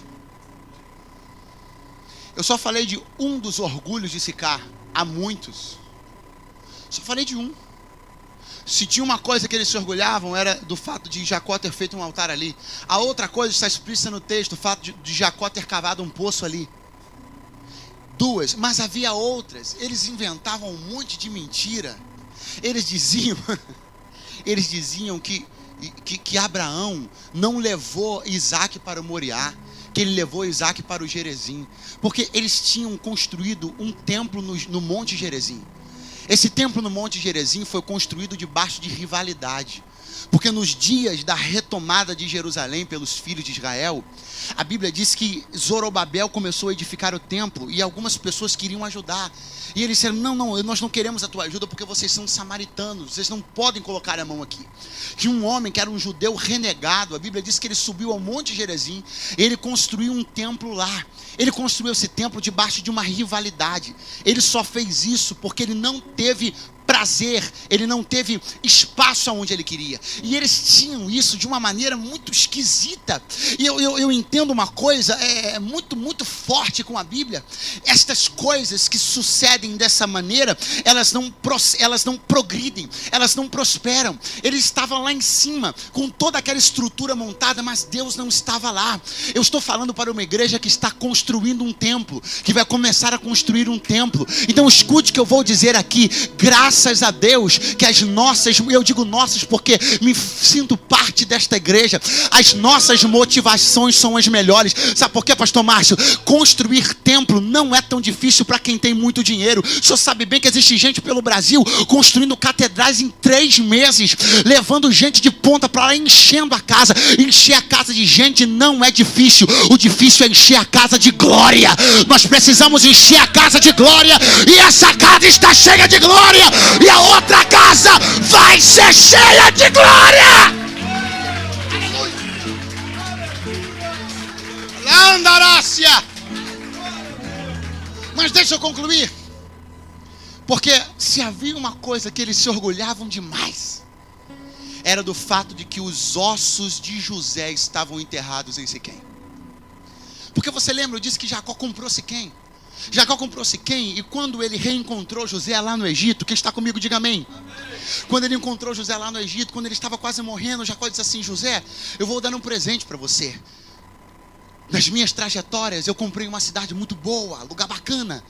Eu só falei de um dos orgulhos de Sicar. Há muitos. Só falei de um. Se tinha uma coisa que eles se orgulhavam, era do fato de Jacó ter feito um altar ali. A outra coisa está explícita no texto, o fato de Jacó ter cavado um poço ali. Duas, mas havia outras. Eles inventavam um monte de mentira. Eles diziam que Abraão não levou Isaac para o Moriá, que ele levou Isaac para o Gerezim, porque eles tinham construído um templo no Monte Gerezim. Esse templo no Monte Gerezim foi construído debaixo de rivalidade. Porque nos dias da retomada de Jerusalém pelos filhos de Israel, a Bíblia diz que Zorobabel começou a edificar o templo e algumas pessoas queriam ajudar. E eles disseram: não, nós não queremos a tua ajuda porque vocês são samaritanos, vocês não podem colocar a mão aqui. Que um homem que era um judeu renegado, a Bíblia diz que ele subiu ao Monte Gerezim, ele construiu um templo lá. Ele construiu esse templo debaixo de uma rivalidade. Ele só fez isso porque ele não teve prazer, ele não teve espaço aonde ele queria. E eles tinham isso de uma maneira muito esquisita. E eu entendo uma coisa muito forte com a Bíblia. Estas coisas que sucedem dessa maneira, elas não progridem, elas não prosperam. Eles estavam lá em cima com toda aquela estrutura montada, mas Deus não estava lá. Eu estou falando para uma igreja que está construindo um templo, que vai começar a construir um templo. Então escute o que eu vou dizer aqui. Graças a Deus que as nossas, eu digo nossas porque me sinto parte desta igreja, as nossas motivações são as melhores. Sabe por quê, pastor Márcio? Construir templo não é tão difícil para quem tem muito dinheiro. O senhor sabe bem que existe gente pelo Brasil construindo catedrais em 3 meses, levando gente de ponta para lá, enchendo a casa. Encher a casa de gente não é difícil, o difícil é encher a casa de glória. Nós precisamos encher a casa de glória, e essa casa está cheia de glória. e a outra casa vai ser cheia de glória. Landarácia. Mas deixa eu concluir. Porque se havia uma coisa que eles se orgulhavam demais, era do fato de que os ossos de José estavam enterrados em Siquém. Porque você lembra, eu disse que Jacó comprou Siquém. Jacó comprou Siquém, e quando ele reencontrou José lá no Egito, quem está comigo, diga amém. Quando ele encontrou José lá no Egito, quando ele estava quase morrendo, Jacó disse assim: José, eu vou dar um presente para você. Nas minhas trajetórias, eu comprei uma cidade muito boa, lugar bacana,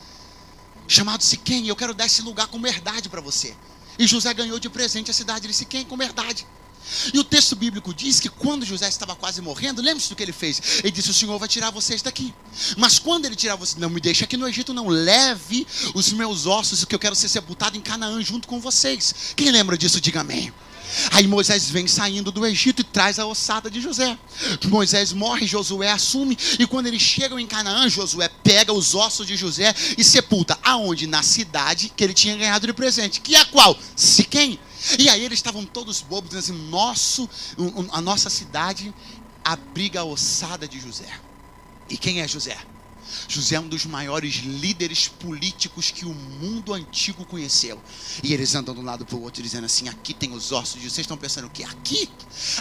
chamado Siquém, e eu quero dar esse lugar como herdade para você. E José ganhou de presente a cidade de Siquém como herdade. E o texto bíblico diz que quando José estava quase morrendo, lembre-se do que ele fez. Ele disse: o Senhor vai tirar vocês daqui. Mas quando ele tirar vocês, não me deixe aqui no Egito, não. Leve os meus ossos, que eu quero ser sepultado em Canaã junto com vocês. Quem lembra disso, diga amém. Aí Moisés vem saindo do Egito e traz a ossada de José. Moisés morre, Josué assume, e quando eles chegam em Canaã, Josué pega os ossos de José e sepulta. Aonde? Na cidade que ele tinha ganhado de presente. Que é a qual? Siquém. E aí eles estavam todos bobos, dizendo assim: a nossa cidade abriga a ossada de José. E quem é José? José é um dos maiores líderes políticos que o mundo antigo conheceu. E eles andam de um lado para o outro dizendo assim: aqui tem os ossos de... Vocês estão pensando o quê?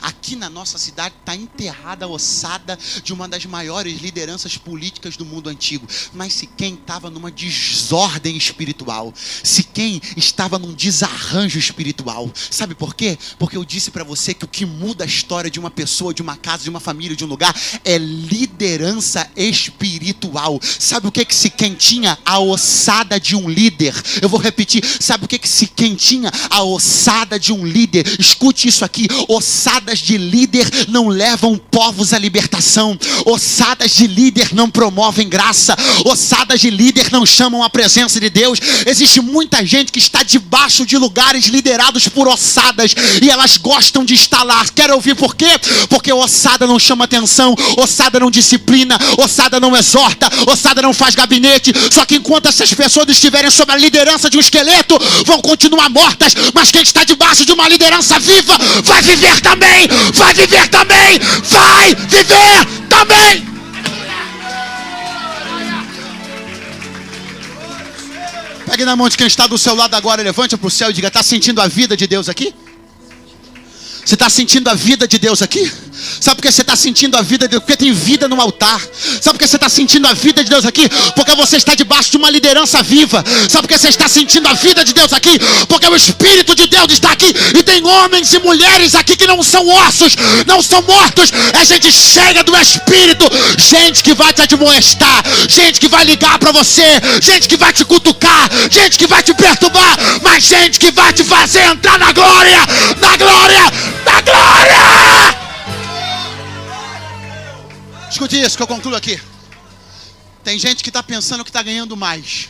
Aqui na nossa cidade está enterrada a ossada de uma das maiores lideranças políticas do mundo antigo. Mas Siquém estava numa desordem espiritual. Siquém estava num desarranjo espiritual. Sabe por quê? Porque eu disse para você que o que muda a história de uma pessoa, de uma casa, de uma família, de um lugar, é liderança espiritual. Sabe o que Siquém tinha? A ossada de um líder. Eu vou repetir. Sabe o que Siquém tinha? A ossada de um líder. Escute isso aqui: ossadas de líder não levam povos à libertação. Ossadas de líder não promovem graça. Ossadas de líder não chamam a presença de Deus. Existe muita gente que está debaixo de lugares liderados por ossadas, e elas gostam de estar lá. Quer ouvir por quê? Porque ossada não chama atenção, ossada não disciplina, ossada não exorta, ossada não faz gabinete. Só que enquanto essas pessoas estiverem sob a liderança de um esqueleto, vão continuar mortas. Mas quem está debaixo de uma liderança viva vai viver também. Vai viver também. Vai viver também. Pegue na mão de quem está do seu lado agora, levante para o céu e diga: está sentindo a vida de Deus aqui? Você está sentindo a vida de Deus aqui? Sabe por que você está sentindo a vida de Deus? Porque tem vida no altar. Sabe por que você está sentindo a vida de Deus aqui? Porque você está debaixo de uma liderança viva. Sabe por que você está sentindo a vida de Deus aqui? Porque o Espírito de Deus está aqui. E tem homens e mulheres aqui que não são ossos, não são mortos. É gente cheia do Espírito. Gente que vai te admoestar. Gente que vai ligar para você. Gente que vai te cutucar. Gente que vai te perturbar. Mas gente que vai te fazer entrar na glória. Na glória. Na glória. Escute isso que eu concluo aqui. Tem gente que está pensando que está ganhando mais,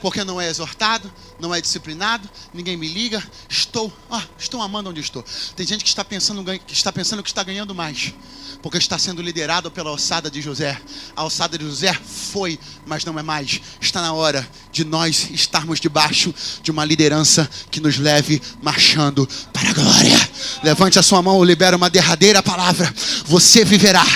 porque não é exortado, não é disciplinado, ninguém me liga, estou amando onde estou. Tem gente que está pensando que está ganhando mais, porque está sendo liderado pela ossada de José. A ossada de José foi, mas não é mais. Está na hora de nós estarmos debaixo de uma liderança que nos leve marchando para a glória. Levante a sua mão, eu libero uma derradeira palavra. Você viverá.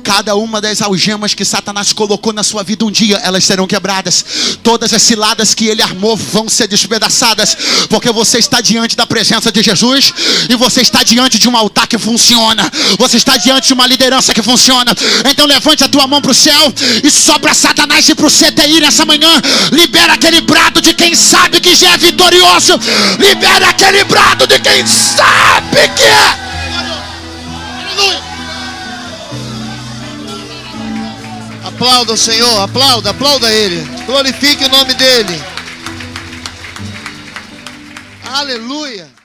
Cada uma das algemas que Satanás colocou na sua vida um dia, elas serão quebradas. Todas as ciladas que ele armou vão ser despedaçadas, porque você está diante da presença de Jesus, e você está diante de um altar que funciona. Você está diante de uma liderança que funciona. Então levante a tua mão para o céu e sopra Satanás e para o CTI nessa manhã. Libera aquele brado de quem sabe que já é vitorioso. Libera aquele brado de quem sabe que é. Aplauda o Senhor, aplauda Ele. Glorifique o nome dEle. Aleluia.